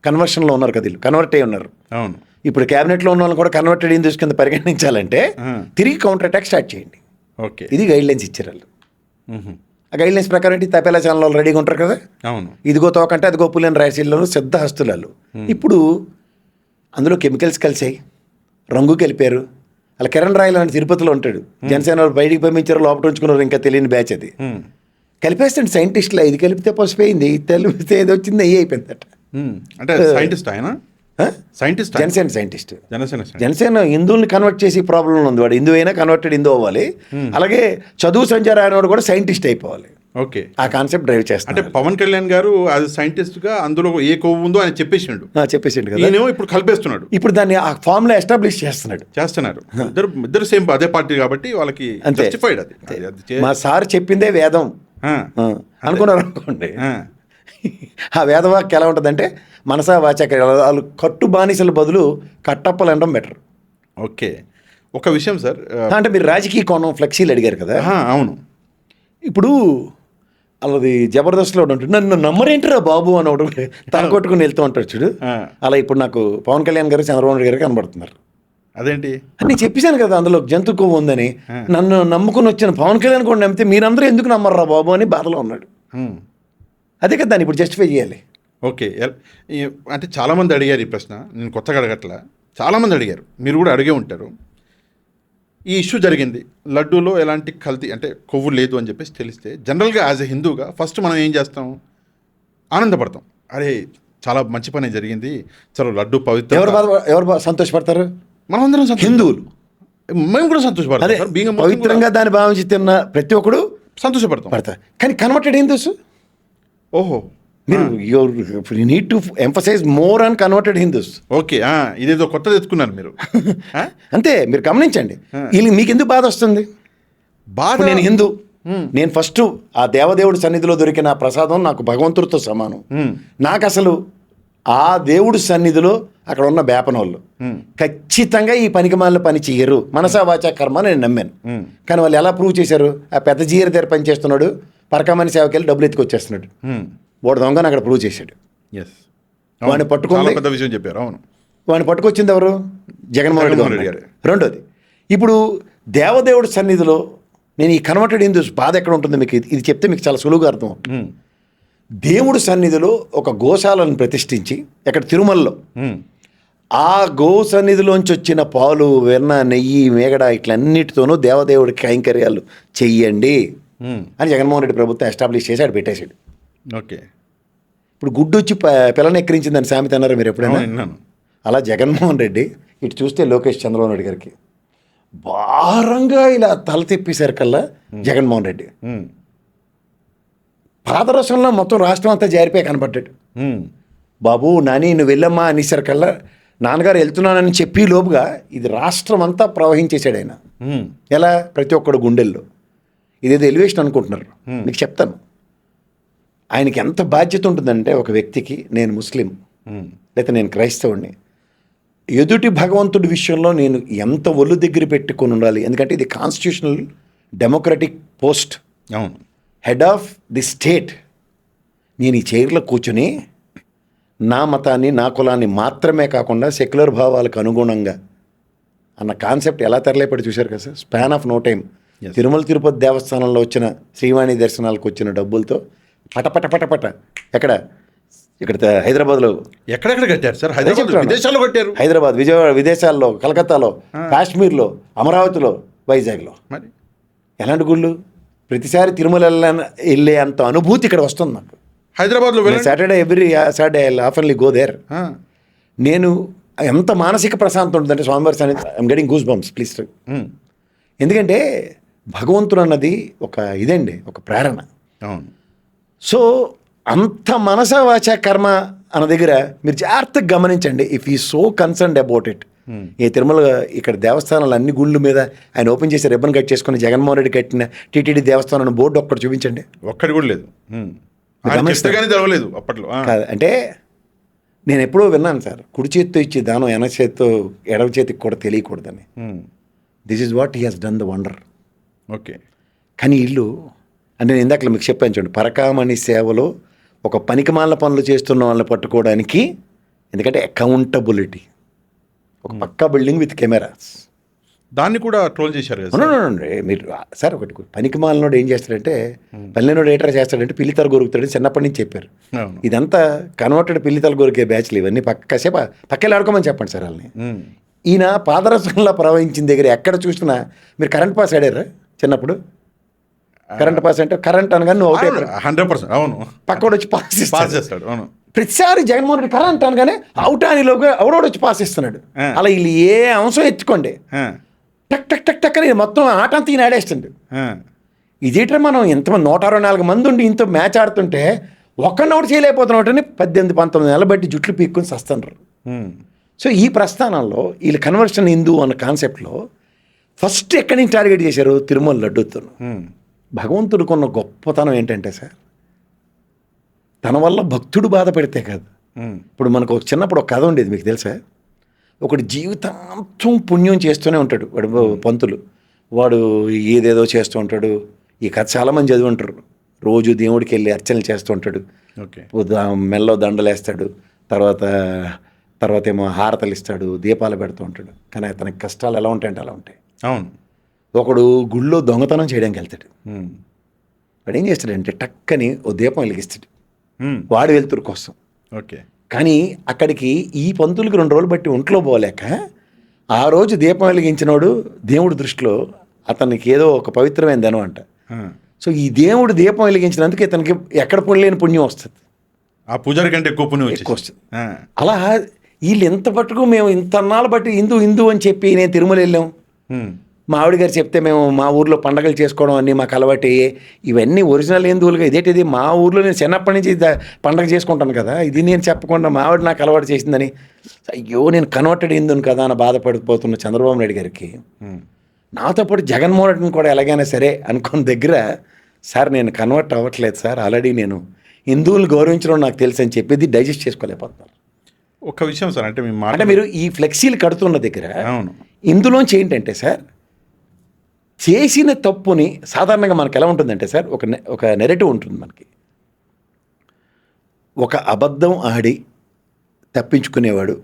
[SPEAKER 2] కన్వర్షన్లో ఉన్నారు కదా, వీళ్ళు కన్వర్ట్ అయ్యి ఉన్నారు.
[SPEAKER 1] అవును.
[SPEAKER 2] ఇప్పుడు క్యాబినెట్లో ఉన్న వాళ్ళు కూడా కన్వర్టెడ్ హిందూస్ కింద పరిగణించాలంటే తిరిగి కౌంటర్ అటాక్ స్టార్ట్ చేయండి.
[SPEAKER 1] ఓకే,
[SPEAKER 2] ఇది గైడ్ లైన్స్ ఇచ్చారు వాళ్ళు. ఆ గైడ్ లైన్స్ ప్రకారం ఏంటి? తపేలా ఛానల్ రెడీగా ఉంటారు కదా.
[SPEAKER 1] అవును.
[SPEAKER 2] ఇదిగో తోకంటే అదిగో పులిని రాయసీల్లో సిద్ధహస్తులాలు. ఇప్పుడు అందులో కెమికల్స్ కలిసాయి, రంగు కలిపారు. అలా కిరణ్ రాయలు అని తిరుపతిలో ఉంటాడు, జనసేన వాళ్ళు బయటికి పంపించారు, లోపల ఉంచుకున్నారు, ఇంకా తెలియని బ్యాచ్ అది. కలిపేస్తాడు సైంటిస్టులు, ఇది కలిపితే పసిపోయింది, ఇది కలిపితే ఏది వచ్చింది, అయ్యి అయిపోయిందట.
[SPEAKER 1] అంటే సైంటిస్ట్ ఆయన, సైంటిస్ట్,
[SPEAKER 2] జనసేన సైంటిస్ట్.
[SPEAKER 1] జనసేన
[SPEAKER 2] హిందువుల్ని కన్వర్ట్ చేసి ప్రాబ్లం ఉంది. వాడు హిందూ అయినా కన్వర్టెడ్ హిందూ అవ్వాలి. అలాగే చదువు సంచార ఆయన కూడా సైంటిస్ట్ అయిపోవాలి.
[SPEAKER 1] ఓకే,
[SPEAKER 2] ఆ కాన్సెప్ట్ డ్రైవ్ చేస్తాను.
[SPEAKER 1] అంటే పవన్ కళ్యాణ్ గారు అది సైంటిస్ట్గా అందులో ఏ కొవ్వు ఉందో ఆయన చెప్పేసిండు
[SPEAKER 2] కదా,
[SPEAKER 1] ఈయనేమో ఇప్పుడు కలిపేస్తున్నాడు.
[SPEAKER 2] ఇప్పుడు దాన్ని ఆ ఫామ్లో ఎస్టాబ్లిష్ చేస్తున్నారు.
[SPEAKER 1] ఇద్దరు సేమ్ అదే పార్టీ కాబట్టి వాళ్ళకి జస్టిఫైడ్ అది.
[SPEAKER 2] మా సార్ చెప్పిందే వేదం అనుకున్నారు అనుకోండి. ఆ వేదవాక్యం ఎలా ఉంటుందంటే మనసా వాచక, వాళ్ళు కట్టు బానిసల బదులు కట్టప్పలు అనడం బెటర్.
[SPEAKER 1] ఓకే, ఒక విషయం సార్,
[SPEAKER 2] అంటే మీరు రాజకీయ కోణం ఫ్లెక్సీలు అడిగారు కదా.
[SPEAKER 1] అవును.
[SPEAKER 2] ఇప్పుడు అలాది జబర్దస్త్లో ఉంటుంది, నన్ను నమ్మరేంటిరా బాబు అని ఒకటి తల కొట్టుకుని వెళ్తూ ఉంటారు చూడు. అలా ఇప్పుడు నాకు పవన్ కళ్యాణ్ గారు చంద్రబాబు నాయుడు గారు కనబడుతున్నారు.
[SPEAKER 1] అదేంటి?
[SPEAKER 2] నేను చెప్పేశాను కదా అందులో జంతు కొవ్వు ఉందని. నన్ను నమ్ముకుని వచ్చిన పవన్ కళ్యాణ్ కూడా నమ్మితే మీరందరూ ఎందుకు నమ్మర్రా బాబు అని బాధలో ఉన్నాడు. అదే కదా దాన్ని ఇప్పుడు జస్టిఫై చేయాలి.
[SPEAKER 1] ఓకే, అంటే చాలామంది అడిగారు ఈ ప్రశ్న, నేను కొత్తగా అడగట్లా, చాలామంది అడిగారు, మీరు కూడా అడిగే ఉంటారు. ఈ ఇష్యూ జరిగింది, లడ్డూలో ఎలాంటి కల్తీ అంటే కొవ్వు లేదు అని చెప్పేసి తెలిస్తే జనరల్గా యాజ్ ఎ హిందూగా ఫస్ట్ మనం ఏం చేస్తాం? ఆనందపడతాం. అరే చాలా మంచి పని జరిగింది, చలో లడ్డూ పవిత్ర.
[SPEAKER 2] ఎవరు సంతోషపడతారు?
[SPEAKER 1] మనం అందరం
[SPEAKER 2] హిందువులు,
[SPEAKER 1] మేము కూడా సంతోషపడతాం.
[SPEAKER 2] పవిత్రంగా దాన్ని భావించి తిన్న ప్రతి ఒక్కడు
[SPEAKER 1] సంతోషపడతాం.
[SPEAKER 2] కానీ కన్వర్టెడ్ హిందూస్,
[SPEAKER 1] ఓహో,
[SPEAKER 2] మీరు you need to emphasise more on converted Hindus.
[SPEAKER 1] Okay, ఇదేదో కొత్తది ఎత్తుకున్నారు మీరు.
[SPEAKER 2] అంతే, మీరు గమనించండి. వీళ్ళకి మీకు ఎందుకు బాధ వస్తుంది? బాధ, నేను హిందూ, నేను ఫస్ట్ ఆ దేవదేవుడి సన్నిధిలో దొరికిన ప్రసాదం నాకు భగవంతుడితో సమానం, నాకు అసలు ఆ దేవుడి సన్నిధిలో అక్కడ ఉన్న బేపనోళ్ళు ఖచ్చితంగా ఈ పనికిమాలిన పని చెయ్యరు, మనసా వాచా కర్మ నేను నమ్మాను. కానీ వాళ్ళు ఎలా ప్రూవ్ చేశారు? ఆ పెద్ద జీర దగ్గర పని చేస్తున్నాడు, పరకమని సేవకి వెళ్ళి డబ్బులు ఎత్తుకొచ్చేస్తున్నాడు. వాడు దొంగని అక్కడ ప్రూవ్ చేశాడు. వాడిని పట్టుకుని
[SPEAKER 1] పెద్ద విషయం చెప్పారు. అవును,
[SPEAKER 2] వాడిని పట్టుకొచ్చింది ఎవరు? జగన్మోహన్ రెడ్డి గారు. రెండోది, ఇప్పుడు దేవదేవుడి సన్నిధిలో నేను ఈ కన్వర్టెడ్ హిందూస్ బాధ ఎక్కడ ఉంటుందో మీకు ఇది చెప్తే మీకు చాలా సులువుగా అర్థం. దేవుడి సన్నిధిలో ఒక గోశాలను ప్రతిష్ఠించి ఎక్కడ తిరుమలలో ఆ గో సన్నిధిలోంచి వచ్చిన పాలు, వెన్న, నెయ్యి, మేగడ ఇట్లన్నిటితోనూ దేవదేవుడికి కైంకర్యాలు చెయ్యండి అని జగన్మోహన్ రెడ్డి ప్రభుత్వం ఎస్టాబ్లిష్ చేసి ఆడు పెట్టేశాడు.
[SPEAKER 1] ఓకే,
[SPEAKER 2] ఇప్పుడు గుడ్డు వచ్చి పిల్లని ఎక్కిరించిందని సామెత అన్నారు మీరు ఎప్పుడైనా? అలా జగన్మోహన్ రెడ్డి ఇటు చూస్తే లోకేష్ చంద్రబాబు నాయుడు గారికి భారంగా ఇలా తల తిప్పేసరికల్లా జగన్మోహన్ రెడ్డి పాదరసంలో మొత్తం రాష్ట్రం అంతా జారిపోయి కనపడ్డాడు. బాబు నాని నువ్వు వెళ్ళమ్మా అనేసరికల్లా నాన్నగారు వెళ్తున్నానని చెప్పి లోపుగా ఇది రాష్ట్రం అంతా ప్రవహించేశాడు ఆయన. ఎలా? ప్రతి ఒక్కడు గుండెల్లో. ఇదేదో ఎలివేషన్ అనుకుంటున్నారు. మీకు చెప్తాను ఆయనకి ఎంత బాధ్యత ఉంటుందంటే, ఒక వ్యక్తికి నేను ముస్లిం లేకపోతే నేను క్రైస్తవుడిని, ఎదుటి భగవంతుడి విషయంలో నేను ఎంత ఒళ్ళు దగ్గర పెట్టుకొని ఉండాలి. ఎందుకంటే ఇది constitutional democratic post, head of the state. నేను ఈ చైర్లో కూర్చుని నా మతాన్ని, నా కులాన్ని మాత్రమే కాకుండా సెక్యులర్ భావాలకు అనుగుణంగా అన్న కాన్సెప్ట్ ఎలా తెరలేపడి చూశారు కదా sir. Span of no time Tirumala Tirupati దేవస్థానంలో వచ్చిన శ్రీవాణి దర్శనాలకు వచ్చిన డబ్బులతో పట ఎక్కడ ఇక్కడ హైదరాబాద్లో
[SPEAKER 1] ఎక్కడెక్కడ కట్టారు సార్? విదేశాల్లో కట్టారు.
[SPEAKER 2] హైదరాబాద్, విజయవాడ, విదేశాల్లో, కలకత్తాలో, కాశ్మీర్లో, అమరావతిలో, వైజాగ్లో. మరి ఎలాంటి గుళ్ళు? ప్రతిసారి తిరుమల వెళ్ళే అంత అనుభూతి ఇక్కడ వస్తుంది నాకు.
[SPEAKER 1] హైదరాబాద్లో
[SPEAKER 2] సాటర్డే ఎవ్రీ సాటర్డే ఆఫర్లీ గో దేర్. నేను ఎంత మానసిక ప్రశాంతం ఉంటుందంటే స్వామివారి సన్నిధి I'm getting goose bumps please. ఎందుకంటే భగవంతుడు అన్నది ఒక ఇదండి, ఒక ప్రేరణ. సో అంత మనస వాచ కర్మ అన్న దగ్గర మీరు జాగ్రత్తగా గమనించండి. ఇఫ్ ఈ సో కన్సర్న్డ్ అబౌట్ ఇట్, ఈ తిరుమల ఇక్కడ దేవస్థానాలు అన్ని గుళ్ళు మీద ఆయన ఓపెన్ చేసి రిబ్బన్ కట్ చేసుకుని జగన్మోహన్ రెడ్డి కట్టిన టీటీడీ దేవస్థానం బోర్డు ఒక్కటి చూపించండి.
[SPEAKER 1] ఒక్కటి కూడా లేదు. అప్పట్లో
[SPEAKER 2] అంటే నేను ఎప్పుడో విన్నాను సార్, కుడి చేతితో ఇచ్చే దానం ఎన చేతితో ఎడవ చేతికి కూడా తెలియకూడదని. This is what he has done the wonder.
[SPEAKER 1] Okay,
[SPEAKER 2] కానీ ఇల్లు అంటే నేను ఇందాక మీకు చెప్పాను చూడండి, పరకామణి సేవలో ఒక పనికిమాల పనులు చేస్తున్న వాళ్ళని పట్టుకోవడానికి, ఎందుకంటే అకౌంటబిలిటీ, ఒక పక్కా బిల్డింగ్ విత్ కెమెరాస్,
[SPEAKER 1] దాన్ని కూడా ట్రోల్ చేశారు కదా.
[SPEAKER 2] మీరు సార్ ఒకటి పనికిమాలనోడు ఏం చేస్తాడంటే, పల్లెనోడు ఏటరా చేస్తాడంటే పిల్లితల గొరుకుతాడని చిన్నప్పటి నుంచి చెప్పారు. ఇదంతా కన్వర్టెడ్ పిల్లితల గొరికే బ్యాచ్లు ఇవన్నీ కాసేపు పక్కకి ఆడుకోమని చెప్పండి సార్ వాళ్ళని. ఈయన పాదరసంలో ప్రవహించిన దగ్గర ఎక్కడ చూసినా మీరు కరెంట్ పాస్ ఆడారా చిన్నప్పుడు? కరెంట్ పాస్ అంటే కరెంట్ అనగానే నువ్వు అవుట్
[SPEAKER 1] 100%. అవును,
[SPEAKER 2] పక్కోడు వచ్చి పాస్
[SPEAKER 1] చేస్తాడు. అవును,
[SPEAKER 2] ప్రతిసారి జగన్మోహన్ రెడ్డి కరెంట్ అనగానే అవుట్ అనిలోకి ఎవడోడు వచ్చి పాస్ ఇస్తున్నాడు. అలా వీళ్ళు ఏ అంశం ఎత్తుకోండి టక్ టక్ టక్ టక్ అని మొత్తం ఆట అంతా ఈయన ఆడేస్తుంది. ఇదేంటే మనం ఇంతమంది 164 మంది ఉండి ఇంత మ్యాచ్ ఆడుతుంటే ఒక్కడిని అవుట్ చేయలేకపోతున్నాడని 18-19 నెలలు బట్టి జుట్లు పీక్కుని వస్తున్నారు. సో ఈ ప్రస్థానంలో వీళ్ళు కన్వర్షన్ హిందూ అన్న కాన్సెప్ట్లో ఫస్ట్ ఎక్కడి నుంచి టార్గెట్ చేశారు? తిరుమల లడ్డూతో. భగవంతుడికి ఉన్న గొప్పతనం ఏంటంటే సార్, తన వల్ల భక్తుడు బాధపడితే కాదు. ఇప్పుడు మనకు ఒక చిన్నప్పుడు ఒక కథ ఉండేది, మీకు తెలుసా? ఒకటి జీవితాంతం పుణ్యం చేస్తూనే ఉంటాడు వాడు, పంతులు వాడు ఏదేదో చేస్తూ ఉంటాడు. ఈ కథ చాలామంది చదివి ఉంటారు. రోజు దేవుడికి వెళ్ళి అర్చనలు చేస్తూ ఉంటాడు, మెల్లో దండలు వేస్తాడు, తర్వాత ఏమో హారతలు ఇస్తాడు, దీపాలు పెడుతూ ఉంటాడు. కానీ అతనికి కష్టాలు ఎలా ఉంటాయంటే అలా ఉంటాయి.
[SPEAKER 1] అవును,
[SPEAKER 2] ఒకడు గుళ్ళో దొంగతనం చేయడానికి వెళ్తాడు. వాడు ఏం చేస్తాడంటే టక్కని ఓ దీపం వెలిగిస్తాడు వాడు వెలుతురు కోసం.
[SPEAKER 1] ఓకే,
[SPEAKER 2] కానీ అక్కడికి ఈ పంతులకి 2 రోజులు బట్టి ఒంట్లో పోలేక ఆ రోజు దీపం వెలిగించినోడు దేవుడి దృష్టిలో అతనికి ఏదో ఒక పవిత్రమైన ధనం అంట. సో ఈ దేవుడు దీపం వెలిగించినందుకు ఇతనికి ఎక్కడ పొందలేని పుణ్యం వస్తుంది,
[SPEAKER 1] ఆ పూజారి కంటే ఎక్కువ పుణ్యం
[SPEAKER 2] వస్తుంది. అలా వీళ్ళు ఎంత పట్టుకు మేము ఇంతన్నాళ్ళు బట్టి హిందూ అని చెప్పి నేను తిరుమల వెళ్ళాం. మా ఆవిడ గారు చెప్తే మేము మా ఊర్లో పండగలు చేసుకోవడం అన్నీ మాకు అలవాటు. ఇవన్నీ ఒరిజినల్ హిందువులుగా ఇదేంటిది మా ఊర్లో నేను చిన్నప్పటి నుంచి పండగ చేసుకుంటాను కదా, ఇది నేను చెప్పకుండా మా ఆవిడ నాకు అలవాటు చేసిందని, అయ్యో నేను కన్వర్టెడ్ హిందువుని కదా అని బాధపడిపోతున్న చంద్రబాబు నాయుడు గారికి నాతో పాటు జగన్మోహన్ రెడ్డిని కూడా ఎలాగైనా సరే అనుకున్న దగ్గర, సార్ నేను కన్వర్ట్ అవ్వట్లేదు సార్, ఆల్రెడీ నేను హిందువులు గౌరవించడం నాకు తెలుసు అని చెప్పేది డైజెస్ట్ చేసుకోలేకపోతున్నారు.
[SPEAKER 1] ఒక విషయం సార్, అంటే మీ మాట
[SPEAKER 2] అంటే మీరు ఈ ఫ్లెక్సీలు కడుతున్న దగ్గర
[SPEAKER 1] అవును
[SPEAKER 2] ఇందులోంచి ఏంటంటే సార్, చేసిన తప్పుని సాధారణంగా మనకు ఎలా ఉంటుందంటే సార్, ఒక నెరేటివ్ ఉంటుంది మనకి. ఒక అబద్ధం ఆడి తప్పించుకునేవాడు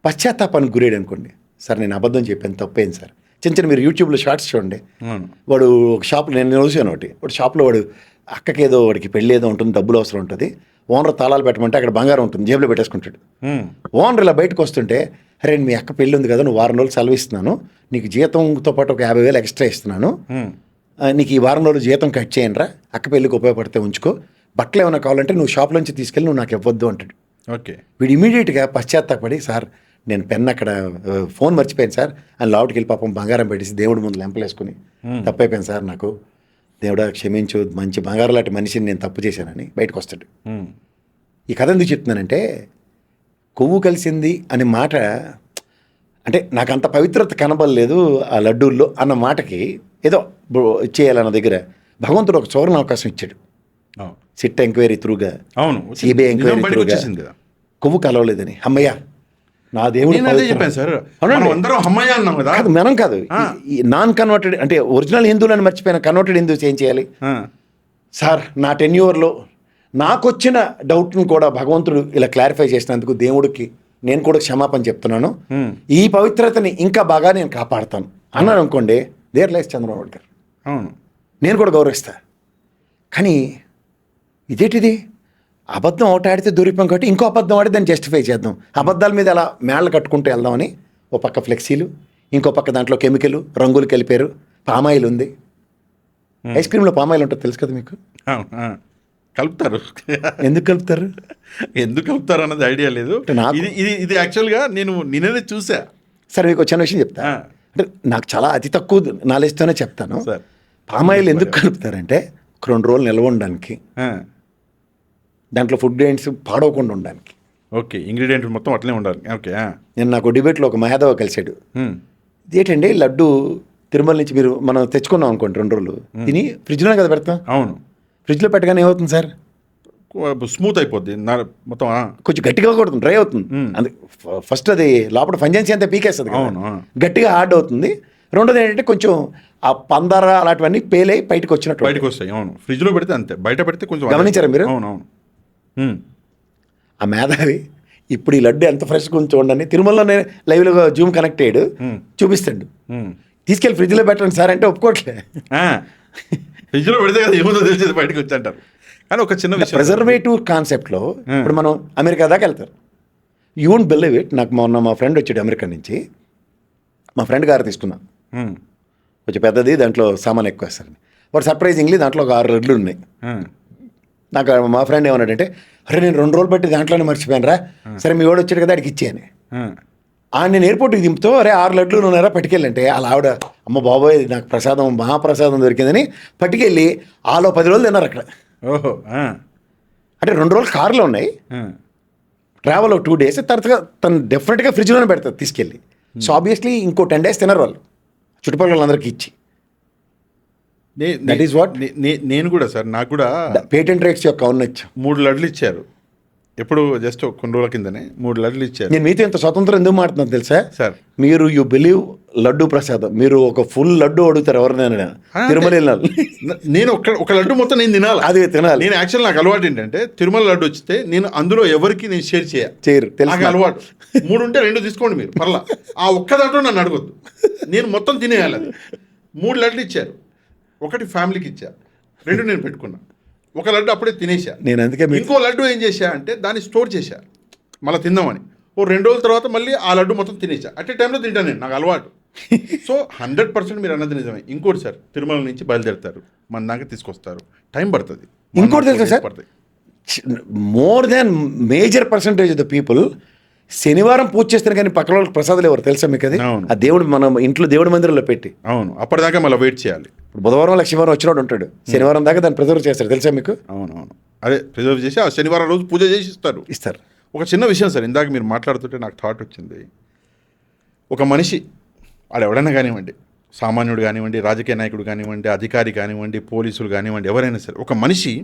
[SPEAKER 2] పశ్చాత్తాపానికి గురేడు అనుకోండి, సార్ నేను అబద్ధం చెప్పాను తప్పేం సార్. చిన్న చిన్న మీరు యూట్యూబ్లో షార్ట్స్ చూడండి.
[SPEAKER 1] అవును
[SPEAKER 2] వాడు ఒక షాప్లో, నేను చూసాను వాడు షాప్లో వాడు అక్కకి ఏదో వాడికి పెళ్ళి ఏదో ఉంటుంది, డబ్బులు అవసరం ఉంటుంది, ఓనర్ తాళాలు పెట్టమంటే అక్కడ బంగారం ఉంటుంది జేబులో పెట్టేసుకుంటాడు. ఓనర్ ఇలా బయటకు వస్తుంటే, అరే మీ అక్క పెళ్ళి ఉంది కదా, నువ్వు వారం రోజులు సెలవు ఇస్తున్నాను, నీకు జీతంతో పాటు ఒక 50,000 ఎక్స్ట్రా ఇస్తున్నాను, నీకు ఈ వారం రోజులు జీతం కట్ చేయండిరా, అక్క పెళ్ళికి ఉపయోగపడితే ఉంచుకో, బట్టలు ఏమైనా కావాలంటే నువ్వు షాప్లోంచి తీసుకెళ్ళి నువ్వు నాకు ఇవ్వద్దు అంటాడు.
[SPEAKER 1] ఓకే.
[SPEAKER 2] వీడు ఇమీడియట్గా పశ్చాత్తాపడి, సార్ నేను పెన్ అక్కడ ఫోన్ మర్చిపోయాను సార్ అని లోపలికి వెళ్ళి పాపం బంగారం పెట్టేసి దేవుడి ముందు లెంపలేసుకుని, తప్పైపోయాను సార్, నాకు దేవుడా క్షమించు, మంచి బంగారం లాంటి మనిషిని నేను తప్పు చేశానని బయటకు వస్తాడు. ఈ కథ ఎందుకు చెప్తున్నానంటే, కొవ్వు కలిసింది అనే మాట అంటే నాకు అంత పవిత్రత కనబడలేదు ఆ లడ్డూల్లో అన్న మాటకి, ఏదో చేయాలన్న దగ్గర భగవంతుడు ఒక చోరణ అవకాశం ఇచ్చాడు. సిట్ ఎంక్వైరీ త్రూగా,
[SPEAKER 1] అవును
[SPEAKER 2] సిబిఐ ఎంక్వైరీ త్రూగా కొవ్వు కలవలేదని, అమ్మయ్య నా దేవుడు
[SPEAKER 1] చెప్పాను సార్, అమ్మయ్య అన్నాం కదా.
[SPEAKER 2] కాదు, మనం కాదు, నాన్ కన్వర్టెడ్ అంటే ఒరిజినల్ హిందువులను మర్చిపోయిన కన్వర్టెడ్ హిందూస్ ఏం చేయాలి సార్? నా టెన్యూర్లో నాకు వచ్చిన డౌట్ను కూడా భగవంతుడు ఇలా క్లారిఫై చేసినందుకు దేవుడికి నేను కూడా క్షమాపణ చెప్తున్నాను, ఈ పవిత్రతని ఇంకా బాగా నేను కాపాడుతాను అన్నాడు అనుకోండి, దేర్ లైస్ చంద్రబాబు నాయుడు గారు.
[SPEAKER 1] అవును,
[SPEAKER 2] నేను కూడా గౌరవిస్తా. కానీ ఇదేంటిది, అబద్ధం ఒకటి ఆడితే దొరికిపోయాం కాబట్టి ఇంకో అబద్ధం ఆడి దాన్ని జస్టిఫై చేద్దాం, అబద్ధాల మీద అలా మేళ్ళ కట్టుకుంటూ వెళ్దామని ఓ పక్క ఫ్లెక్సీలు, ఇంకో పక్క దాంట్లో కెమికల్ రంగులు కలిపారు, పామాయిల్ ఉంది. ఐస్ క్రీమ్లో పామాయిల్ ఉంటుంది తెలుసు కదా మీకు?
[SPEAKER 1] కలుపుతారు.
[SPEAKER 2] ఎందుకు కలుపుతారు?
[SPEAKER 1] ఎందుకు కలుపుతారు అన్నది ఐడియా లేదు. ఇది యాక్చువల్గా నేను నిన్ననే చూసా.
[SPEAKER 2] సరే మీకు చిన్న విషయం చెప్తా, అంటే నాకు చాలా అతి తక్కువ నాలెడ్జ్తోనే చెప్తాను. పామాయిల్ ఎందుకు కలుపుతారంటే 2 రోజులు నిల్వ ఉండడానికి, దాంట్లో ఫుడ్ గ్రెయిన్స్ పాడవకుండా ఉండడానికి.
[SPEAKER 1] ఓకే, ఇంగ్రీడియంట్ మొత్తం అట్లనే ఉండాలి. ఓకే.
[SPEAKER 2] నేను నాకు డిబేట్లో ఒక మహాదేవ కలిసాడు, ఇదేంటండి లడ్డు తిరుమల నుంచి మీరు మనం తెచ్చుకున్నాం అనుకోండి 2 రోజులు తిని ఫ్రిడ్జ్లోనే కదా పెడతాం.
[SPEAKER 1] అవును,
[SPEAKER 2] ఫ్రిడ్జ్లో పెట్టగానే ఏమవుతుంది సార్?
[SPEAKER 1] స్మూత్ అయిపోద్ది మొత్తం,
[SPEAKER 2] కొంచెం గట్టిగా కొడుతుంది, డ్రై అవుతుంది. అందుకే ఫస్ట్ అది లోపల ఫంజెన్సీ అంతా పీకేస్తుంది, గట్టిగా హార్డ్ అవుతుంది. రెండోది ఏంటంటే కొంచెం ఆ పందర అలాంటివన్నీ పేలై బయటకు వచ్చినట్టు
[SPEAKER 1] బయటకు వస్తాయి. అవును, ఫ్రిడ్జ్లో పెడితే అంతే, బయట పెడితే కొంచెం.
[SPEAKER 2] గమనించారా మీరు?
[SPEAKER 1] అవునవును.
[SPEAKER 2] ఆ మేధావి ఇప్పుడు ఈ లడ్డు ఎంత ఫ్రెష్గా ఉంది చూడండి, తిరుమలలోనే లైవ్లో జూమ్ కనెక్ట్ అయ్యాడు, చూపిస్తాడు, తీసుకెళ్ళి ఫ్రిడ్జ్లో పెట్టండి సార్ అంటే ఒప్పుకోవట్లే.
[SPEAKER 1] ఫ్రిడ్జ్లో పెడితే కదా ఏముందో తెలిసేది బయటకు వచ్చి అంటారు. కానీ ఒక చిన్న విషయం,
[SPEAKER 2] ప్రిజర్వేటివ్ కాన్సెప్ట్లో ఇప్పుడు మనం అమెరికా దాకా వెళ్తారు. యూ వోంట్ బిలీవ్ ఇట్, నాకు మొన్న మా ఫ్రెండ్ వచ్చాడు అమెరికా నుంచి, మా ఫ్రెండ్ గారు తీసుకున్నాను, కొంచెం పెద్దది, దాంట్లో సామాన్ ఎక్కువ వేస్తారని. వాడు సర్ప్రైజింగ్లీ దాంట్లో ఒక 6 లడ్లు ఉన్నాయి. నాకు మా ఫ్రెండ్ ఏమన్నాడంటే, అరే నేను 2 రోజులు బట్టి దాంట్లోనే మర్చిపోయాను రా, సరే మీ వాడు వచ్చాడు కదా అడిగి ఇచ్చేయని. నేను ఎయిర్పోర్ట్కి దింపుతూ అరే 6 లడ్లు ఉన్నారా పట్టుకెళ్ళంటే, అలా ఆవిడ అమ్మ బాబోయ్ నాకు ప్రసాదం మహాప్రసాదం దొరికిందని పట్టుకెళ్ళి 10 రోజులు తిన్నారు అక్కడ.
[SPEAKER 1] ఓహో,
[SPEAKER 2] అంటే 2 రోజులు కారులో ఉన్నాయి, ట్రావెల్ ఒక 2 days, తర్వాత తను డెఫినెట్గా ఫ్రిడ్జ్లోనే పెడతారు తీసుకెళ్ళి. సో ఆబ్వియస్లీ ఇంకో 10 days తినరు వాళ్ళు, చుట్టుపక్కల వాళ్ళందరికీ ఇచ్చి. దట్ ఈస్ వాట్
[SPEAKER 1] నేను కూడా సార్, నాకు కూడా
[SPEAKER 2] పేటెంట్ రైట్స్ యొక్క ఉన్నచ్చు
[SPEAKER 1] 3 లడ్లు ఇచ్చారు. ఎప్పుడు జస్ట్ కొన్ని రోజుల కిందనే 3 లడ్లు ఇచ్చారు.
[SPEAKER 2] నేను మీతో ఇంత స్వతంత్రం ఎందుకు మాట్లాడుతున్నాను తెలుసా
[SPEAKER 1] సార్?
[SPEAKER 2] మీరు యూ బిలీవ్ లడ్డు ప్రసాదం, మీరు ఒక ఫుల్ లడ్డు అడుగుతారు ఎవరినైనా తిరుమల వెళ్ళాలి,
[SPEAKER 1] నేను ఒక లడ్డు మొత్తం నేను తినాలి,
[SPEAKER 2] అది తినాలి.
[SPEAKER 1] నేను యాక్చువల్ నాకు అలవాటు ఏంటంటే తిరుమల లడ్డు వచ్చితే నేను అందులో ఎవరికి నేను షేర్ చేయరు, నాకు అలవాటు. 3 ఉంటే 2 తీసుకోండి మీరు, పర్లా, ఆ ఒక్క దాంట్లో నన్ను అడగొద్దు, నేను మొత్తం తినేయాలి. అది 3 లడ్లు ఇచ్చారు, ఒకటి ఫ్యామిలీకి ఇచ్చా, 2 నేను పెట్టుకున్నా, ఒక లడ్డు అప్పుడే తినేసా.
[SPEAKER 2] నేను అందుకే
[SPEAKER 1] ఇంకో లడ్డు ఏం చేశా అంటే దాన్ని స్టోర్ చేశా మళ్ళీ తిందామని, ఓ 2 రోజుల తర్వాత మళ్ళీ ఆ లడ్డు మొత్తం తినేసా. అట్ ఏ టైంలో తింటాను నేను, నాకు అలవాటు. సో 100% మీరు అన్నది నిజమే. ఇంకోటి సార్, తిరుమల నుంచి బయలుదేరుతారు, మన దాకా తీసుకొస్తారు, టైం పడుతుంది.
[SPEAKER 2] ఇంకోటి తెలుసా sir, more than major percentage of the people శనివారం పూజ చేస్తారు కానీ పక్కన వాళ్ళకి ప్రసాదాలు ఎవరు తెలుసా మీకు? అది ఆ దేవుడు మనం ఇంట్లో దేవుడి మందిరంలో పెట్టి,
[SPEAKER 1] అవును, అప్పటిదాకా మళ్ళీ వెయిట్ చేయాలి.
[SPEAKER 2] ఇప్పుడు బుధవారం లక్ష్మీవారం వచ్చినోడు ఉంటాడు, శనివారం దాకా దాన్ని ప్రిజర్వ్ చేస్తారు తెలుసా మీకు?
[SPEAKER 1] అవునవును, అదే ప్రిజర్వ్ చేసి ఆ శనివారం రోజు పూజ చేసి ఇస్తారు. ఒక చిన్న విషయం సార్, ఇందాక మీరు మాట్లాడుతుంటే నాకు థాట్ వచ్చింది. ఒక మనిషి వాడు ఎవడైనా కానివ్వండి, సామాన్యుడు కానివ్వండి, రాజకీయ నాయకుడు కానివ్వండి, అధికారి కానివ్వండి, పోలీసులు కానివ్వండి, ఎవరైనా సరే, ఒక మనిషి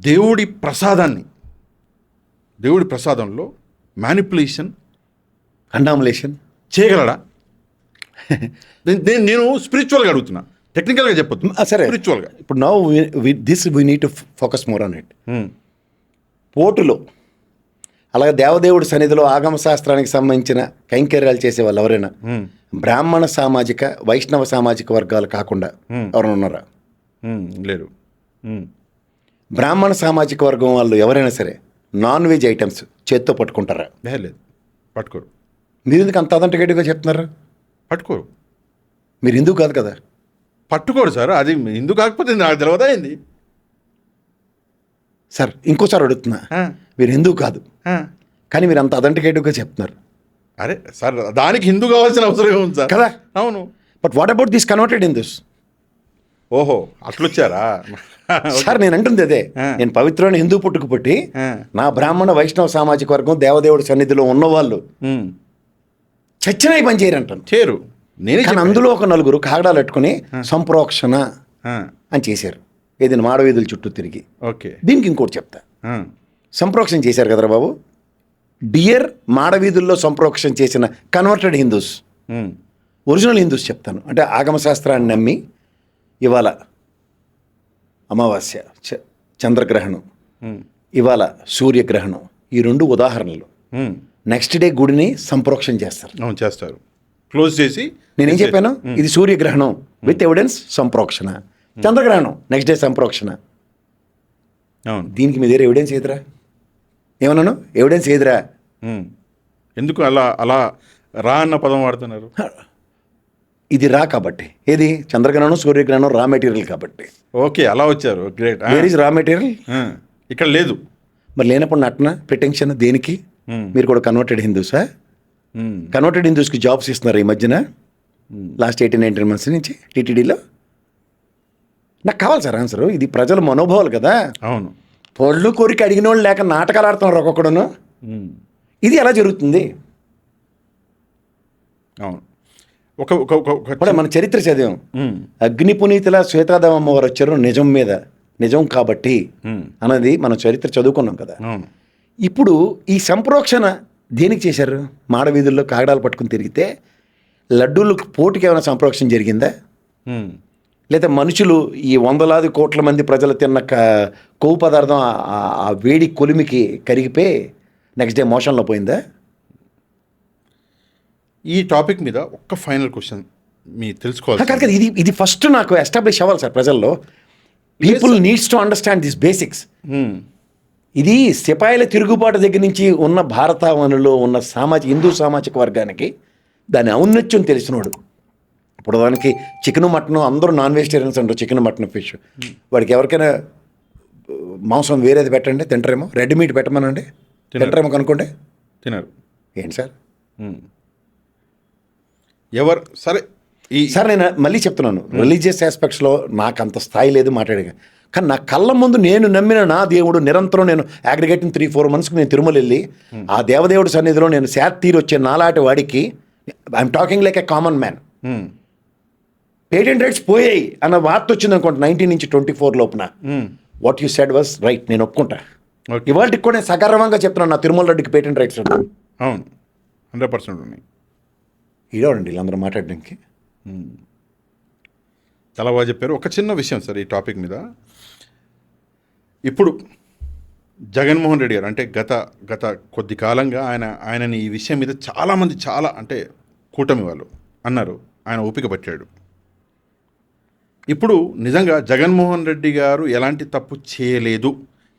[SPEAKER 1] దేవుడి ప్రసాదాన్ని దేవుడి ప్రసాదంలో మ్యానిపులేషన్
[SPEAKER 2] అండాములేషన్
[SPEAKER 1] చేయగలడా? నేను స్పిరిచువల్గా అడుగుతున్నా, టెక్నికల్గా చెప్పొద్దు.
[SPEAKER 2] సరే,
[SPEAKER 1] స్పిరిచువల్గా.
[SPEAKER 2] ఇప్పుడు now we need to focus more on it. పోటులో అలాగే దేవదేవుడి సన్నిధిలో ఆగమ శాస్త్రానికి సంబంధించిన కైంకర్యాలు చేసే వాళ్ళు ఎవరైనా బ్రాహ్మణ సామాజిక వైష్ణవ సామాజిక వర్గాలు కాకుండా ఎవరైనా ఉన్నారా?
[SPEAKER 1] లేరు.
[SPEAKER 2] బ్రాహ్మణ సామాజిక వర్గం వాళ్ళు ఎవరైనా సరే నాన్ వెజ్ ఐటమ్స్ చేత్తో పట్టుకుంటారా?
[SPEAKER 1] లేదు, పట్టుకోరు.
[SPEAKER 2] మీరు ఎందుకు అంత అథెంటికేట్గా చెప్తున్నారు?
[SPEAKER 1] పట్టుకోరు.
[SPEAKER 2] మీరు హిందూ కాదు కదా.
[SPEAKER 1] పట్టుకోరు సార్, అది ఎందుకు కాకపోతే నాకు తెలియదా ఏంది
[SPEAKER 2] సార్? ఇంకోసారి అడుగుతున్నా, మీరు హిందూ కాదు కానీ మీరు అంత అథెంటికేటివ్గా చెప్తున్నారు.
[SPEAKER 1] అరే సార్, దానికి హిందూ కావాల్సిన అవసరం ఏముంది సార్?
[SPEAKER 2] కదా.
[SPEAKER 1] అవును.
[SPEAKER 2] But what about this converted Hindus?
[SPEAKER 1] ఓహో, అట్లొచ్చారా
[SPEAKER 2] సార్? నేను అంటుంది అదే. నేను పవిత్రమైన హిందూ పుట్టుకు పుట్టి నా బ్రాహ్మణ వైష్ణవ సామాజిక వర్గం దేవదేవుడి సన్నిధిలో ఉన్నవాళ్ళు చచ్చిన ఈ పని చేయరంటాను.
[SPEAKER 1] చేరు.
[SPEAKER 2] కానీ అందులో ఒక నలుగురు కాగడాలు పెట్టుకుని సంప్రోక్షణ అని చేశారు. ఏదైనా మాడవీధుల చుట్టూ తిరిగి.
[SPEAKER 1] ఓకే,
[SPEAKER 2] దీనికి ఇంకోటి చెప్తా. సంప్రోక్షణ చేశారు కదరా బాబు. డియర్ మాడవీధుల్లో సంప్రోక్షణ చేసిన కన్వర్టెడ్ హిందూస్, ఒరిజినల్ హిందూస్ చెప్తాను. అంటే ఆగమ శాస్త్రాన్ని నమ్మి ఇవాళ అమావాస్య, చంద్రగ్రహణం, ఇవాళ సూర్యగ్రహణం, ఈ రెండు ఉదాహరణలు. నెక్స్ట్ డే గుడిని సంప్రోక్షణ చేస్తారు.
[SPEAKER 1] అవును, చేస్తారు. క్లోజ్ చేసి
[SPEAKER 2] నేనేం చెప్పాను? ఇది సూర్యగ్రహణం విత్ ఎవిడెన్స్ సంప్రోక్షణ, చంద్రగ్రహణం నెక్స్ట్ డే సంప్రోక్షణ.
[SPEAKER 1] అవును.
[SPEAKER 2] దీనికి మీ దగ్గర ఎవిడెన్స్ ఏదిరా? ఏమన్నాను? ఎవిడెన్స్ ఏదిరా?
[SPEAKER 1] ఎందుకు అలా అలా రా అన్న పదం వాడుతున్నారు?
[SPEAKER 2] ఇది రా కాబట్టి. ఏది? చంద్రగ్రహణం సూర్యగ్రహణం రా మెటీరియల్ కాబట్టి.
[SPEAKER 1] ఓకే, అలా వచ్చారు. Great.
[SPEAKER 2] Where is raw material?
[SPEAKER 1] ఇక్కడ లేదు.
[SPEAKER 2] మరి లేనప్పుడు నటన ప్రిటెన్షన్ దేనికి? మీరు కూడా కన్వర్టెడ్ హిందూసా? కన్వర్టెడ్ హిందూస్కి జాబ్స్ ఇస్తున్నారు ఈ మధ్యన, లాస్ట్ 18-19 months నుంచి టీటీడీలో. నాకు కావాలి సార్ ఆన్సర్. ఇది ప్రజల మనోభావాలు కదా.
[SPEAKER 1] అవును.
[SPEAKER 2] పొళ్ళు కోరిక అడిగిన వాళ్ళు లేక నాటకాలు ఆడుతున్నారు ఒక్కొక్కడును. ఇది ఎలా జరుగుతుంది?
[SPEAKER 1] అవును. ఒక
[SPEAKER 2] మన చరిత్ర చదివాం. అగ్ని పునీతుల శ్వేతాదేవి అమ్మవారు వచ్చారు నిజం మీద, నిజం కాబట్టి అన్నది మనం చరిత్ర చదువుకున్నాం కదా. ఇప్పుడు ఈ సంప్రోక్షణ దేనికి చేశారు? మాడవీధుల్లో కాగడాలు పట్టుకుని తిరిగితే లడ్డూలకు పోటుకి ఏమైనా సంప్రోక్షణ జరిగిందా? లేదా మనుషులు ఈ వందలాది కోట్ల మంది ప్రజలు తిన్న కొవ్వు పదార్థం ఆ వేడి కొలిమికి కరిగిపోయి నెక్స్ట్ డే మోషన్లో పోయిందా?
[SPEAKER 1] ఈ టాపిక్ మీద ఒక్క ఫైనల్ క్వశ్చన్ మీ తెలుసుకోవాలి.
[SPEAKER 2] కాదు, ఇది ఫస్ట్ నాకు ఎస్టాబ్లిష్ అవ్వాలి సార్ ప్రజల్లో. People needs to understand this basics. ఇది సిపాయిల తిరుగుబాటు దగ్గర నుంచి ఉన్న భారతావనిలో ఉన్న హిందూ సామాజిక వర్గానికి దాని ఔన్నత్యం తెలిసినోడు. ఇప్పుడు దానికి చికెన్ మటన్ అందరూ నాన్ వెజిటేరియన్స్ అంటారు. చికెన్ మటన్ ఫిష్, వాడికి ఎవరికైనా మాంసం వేరేది పెట్టండి తింటారేమో. రెడ్ మీట్ పెట్టమనండి తింటారేమో కనుక్కోండి.
[SPEAKER 1] తినరు.
[SPEAKER 2] ఏంటి సార్?
[SPEAKER 1] ఎవరు సరే
[SPEAKER 2] సార్, నేను మళ్ళీ చెప్తున్నాను, రిలీజియస్ ఆస్పెక్ట్స్లో నాకు అంత స్థాయి లేదు మాట్లాడేగా. కానీ నా కళ్ళ ముందు నేను నమ్మిన నా దేవుడు నిరంతరం నేను అగ్రిగేటింగ్ 3-4 monthsకి నేను తిరుమల వెళ్ళి ఆ దేవదేవుడి సన్నిధిలో నేను శాత్ తీరు వచ్చే నాలాంటి వాడికి I'm talking like a common man. Patent rights పోయాయి అన్న వార్త వచ్చింది అనుకోండి 19 నుంచి 24 లోపున. What you said was right, నేను ఒప్పుకుంటా. ఇవాళకి కూడా నేను సగర్వంగా చెప్తున్నాను, నా తిరుమల రెడ్డికి పేటెంట్ రైట్స్ ఉన్నాయి.
[SPEAKER 1] అవును, 100% ఉన్నాయి.
[SPEAKER 2] ఇడవండి వీళ్ళందరూ మాట్లాడడానికి.
[SPEAKER 1] చాలా బాగా చెప్పారు. ఒక చిన్న విషయం సార్ ఈ టాపిక్ మీద. ఇప్పుడు జగన్మోహన్ రెడ్డి గారు అంటే గత కొద్ది కాలంగా ఆయనని ఈ విషయం మీద చాలామంది అంటే కూటమి వాళ్ళు అన్నారు, ఆయన ఓపిక పట్టాడు. ఇప్పుడు నిజంగా జగన్మోహన్ రెడ్డి గారు ఎలాంటి తప్పు చేయలేదు,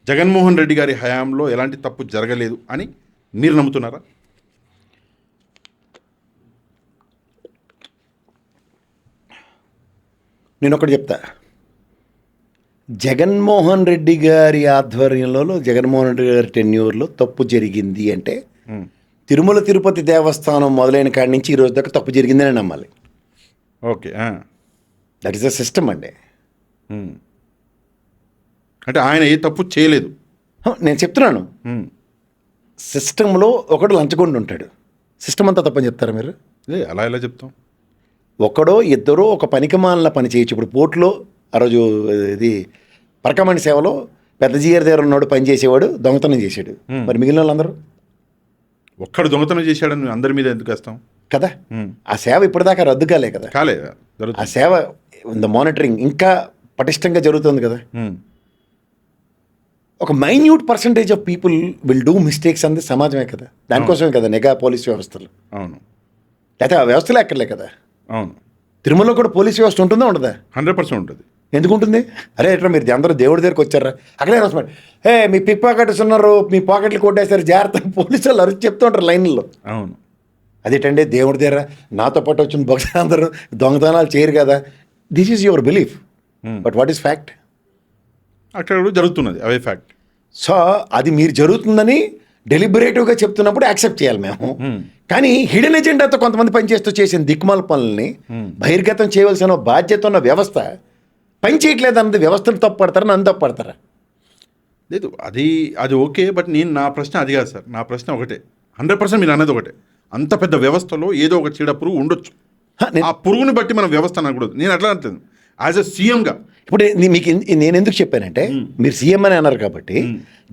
[SPEAKER 1] జగన్మోహన్ రెడ్డి గారి హయాంలో ఎలాంటి తప్పు జరగలేదు అని మీరు నమ్ముతున్నారా?
[SPEAKER 2] నేను ఒకటి చెప్తా. జగన్మోహన్ రెడ్డి గారి ఆధ్వర్యంలో జగన్మోహన్ రెడ్డి గారి టెన్యూర్లో తప్పు జరిగింది అంటే తిరుమల తిరుపతి దేవస్థానం మొదలైన కాడి నుంచి ఈ రోజు దాకా తప్పు జరిగిందని నమ్మాలి.
[SPEAKER 1] Okay,
[SPEAKER 2] that is the system అండి.
[SPEAKER 1] అంటే ఆయన ఏ తప్పు చేయలేదు.
[SPEAKER 2] నేను చెప్తున్నాను, సిస్టంలో ఒకడు లంచగొండి ఉంటాడు. సిస్టమ్ అంతా తప్పని చెప్తారా మీరు?
[SPEAKER 1] అలా ఎలా చెప్తాం?
[SPEAKER 2] ఒకడో ఇద్దరో ఒక పనికిమాలిన పని చేయొచ్చు. ఇప్పుడు పోర్టులో ఆ రోజు ఇది పరకమణి సేవలో పెద్ద జీఆర్ దగ్గర ఉన్నాడు, పని చేసేవాడు దొంగతనం చేశాడు. మరి మిగిలిన వాళ్ళందరూ
[SPEAKER 1] ఒక్కడు దొంగతనం చేశాడని అందరి మీద ఎందుకు వేస్తాం
[SPEAKER 2] కదా? ఆ సేవ ఇప్పటిదాకా రద్దు కాలే కదా? ఆ సేవ మానిటరింగ్ ఇంకా పటిష్టంగా జరుగుతుంది కదా. ఒక minute percentage of people will do mistakes అంది సమాజమే కదా. దానికోసమే కదా నిఘా పోలీస్ వ్యవస్థలు.
[SPEAKER 1] అవును,
[SPEAKER 2] లేకపోతే ఆ వ్యవస్థలే అక్కర్లే కదా.
[SPEAKER 1] అవును.
[SPEAKER 2] తిరుమలలో కూడా పోలీస్ వ్యవస్థ ఉంటుందా ఉండదా?
[SPEAKER 1] 100% ఉంటుంది.
[SPEAKER 2] ఎందుకు ఉంటుంది? అరే ఎట్లా మీరు అందరూ దేవుడి దగ్గరికి వచ్చారా, అక్కడే రాసుకోండి, మీ పిక్ పాకెట్స్ ఉన్నారు, మీ పాకెట్లు కొట్టేశారు, జాగ్రత్త, పోలీసు వాళ్ళు అరిచి చెప్తూ ఉంటారు లైన్లో.
[SPEAKER 1] అవును.
[SPEAKER 2] అదేంటండి దేవుడి దగ్గర నాతో పాటు వచ్చిన భక్తులందరూ దొంగతనాలు చేయరు కదా. This is your belief, but what is fact?
[SPEAKER 1] అక్కడ కూడా జరుగుతున్నది, అవే ఫ్యాక్ట్.
[SPEAKER 2] సో అది మీరు జరుగుతుందని డెలిబరేటివ్గా చెప్తున్నప్పుడు యాక్సెప్ట్ చేయాలి మేము. కానీ హిడెన్ ఎజెండాతో కొంతమంది పనిచేస్తూ చేసిన దిక్కుమాల పనులని బహిర్గతం చేయవలసిన బాధ్యత ఉన్న వ్యవస్థ పని చేయట్లేదు అన్నది వ్యవస్థను తప్పుపడతారా, నన్ను తప్పుపడతారా?
[SPEAKER 1] లేదు, అది ఓకే. బట్ నా ప్రశ్న అది కాదు సార్. నా ప్రశ్న ఒకటే, 100% మీరు అన్నది ఒకటే. అంత పెద్ద వ్యవస్థలో ఏదో ఒక చీడ పురుగు ఉండొచ్చు. ఆ పురుగుని బట్టి మనం వ్యవస్థ అనకూడదు. నేను అట్లా అంటాను యాజ్ ఎ సీఎంగా.
[SPEAKER 2] ఇప్పుడు మీకు నేను ఎందుకు చెప్పానంటే, మీరు సీఎం అని అన్నారు కాబట్టి,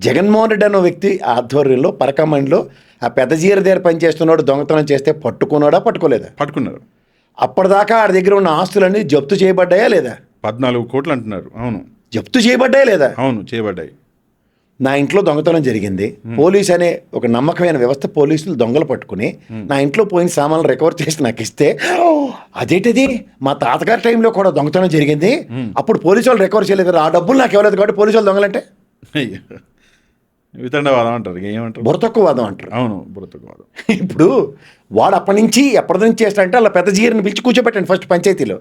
[SPEAKER 2] జగన్మోహన్ రెడ్డి అన్న వ్యక్తి ఆధ్వర్యంలో పరకమండిలో ఆ పెద్ద జీర దగ్గర పనిచేస్తున్నాడు దొంగతనం చేస్తే పట్టుకున్నాడా పట్టుకోలేదా?
[SPEAKER 1] పట్టుకున్నారు.
[SPEAKER 2] అప్పటిదాకా ఆడి దగ్గర ఉన్న ఆస్తులన్నీ జప్తు చేయబడ్డాయా లేదా?
[SPEAKER 1] 14 కోట్లు అంటున్నారు. అవును,
[SPEAKER 2] జప్తు చేయబడ్డాయా లేదా?
[SPEAKER 1] అవును, చేయబడ్డాయి.
[SPEAKER 2] నా ఇంట్లో దొంగతనం జరిగింది, పోలీస్ అనే ఒక నమ్మకమైన వ్యవస్థ పోలీసులు దొంగలు పట్టుకుని నా ఇంట్లో పోయిన సామాన్లు రికవర్ చేసి నాకు ఇస్తే, అదేంటిది మా తాతగారి టైంలో కూడా దొంగతనం జరిగింది, అప్పుడు పోలీసు వాళ్ళు రికవర్ చేయలేదు, ఆ డబ్బులు నాకు ఇవ్వలేదు కాబట్టి పోలీసు వాళ్ళు దొంగలంటే
[SPEAKER 1] వితండవాదం అంటారు, ఏమంటారు,
[SPEAKER 2] బుర్రతక్కువాదం అంటారు.
[SPEAKER 1] అవును, బుర్రతక్కువాదం.
[SPEAKER 2] ఇప్పుడు వాడు ఎప్పటి నుంచి చేస్తాడంటే అలా పెద్ద జీరిని పిలిచి కూర్చోబెట్టండి ఫస్ట్ పంచాయతీలో.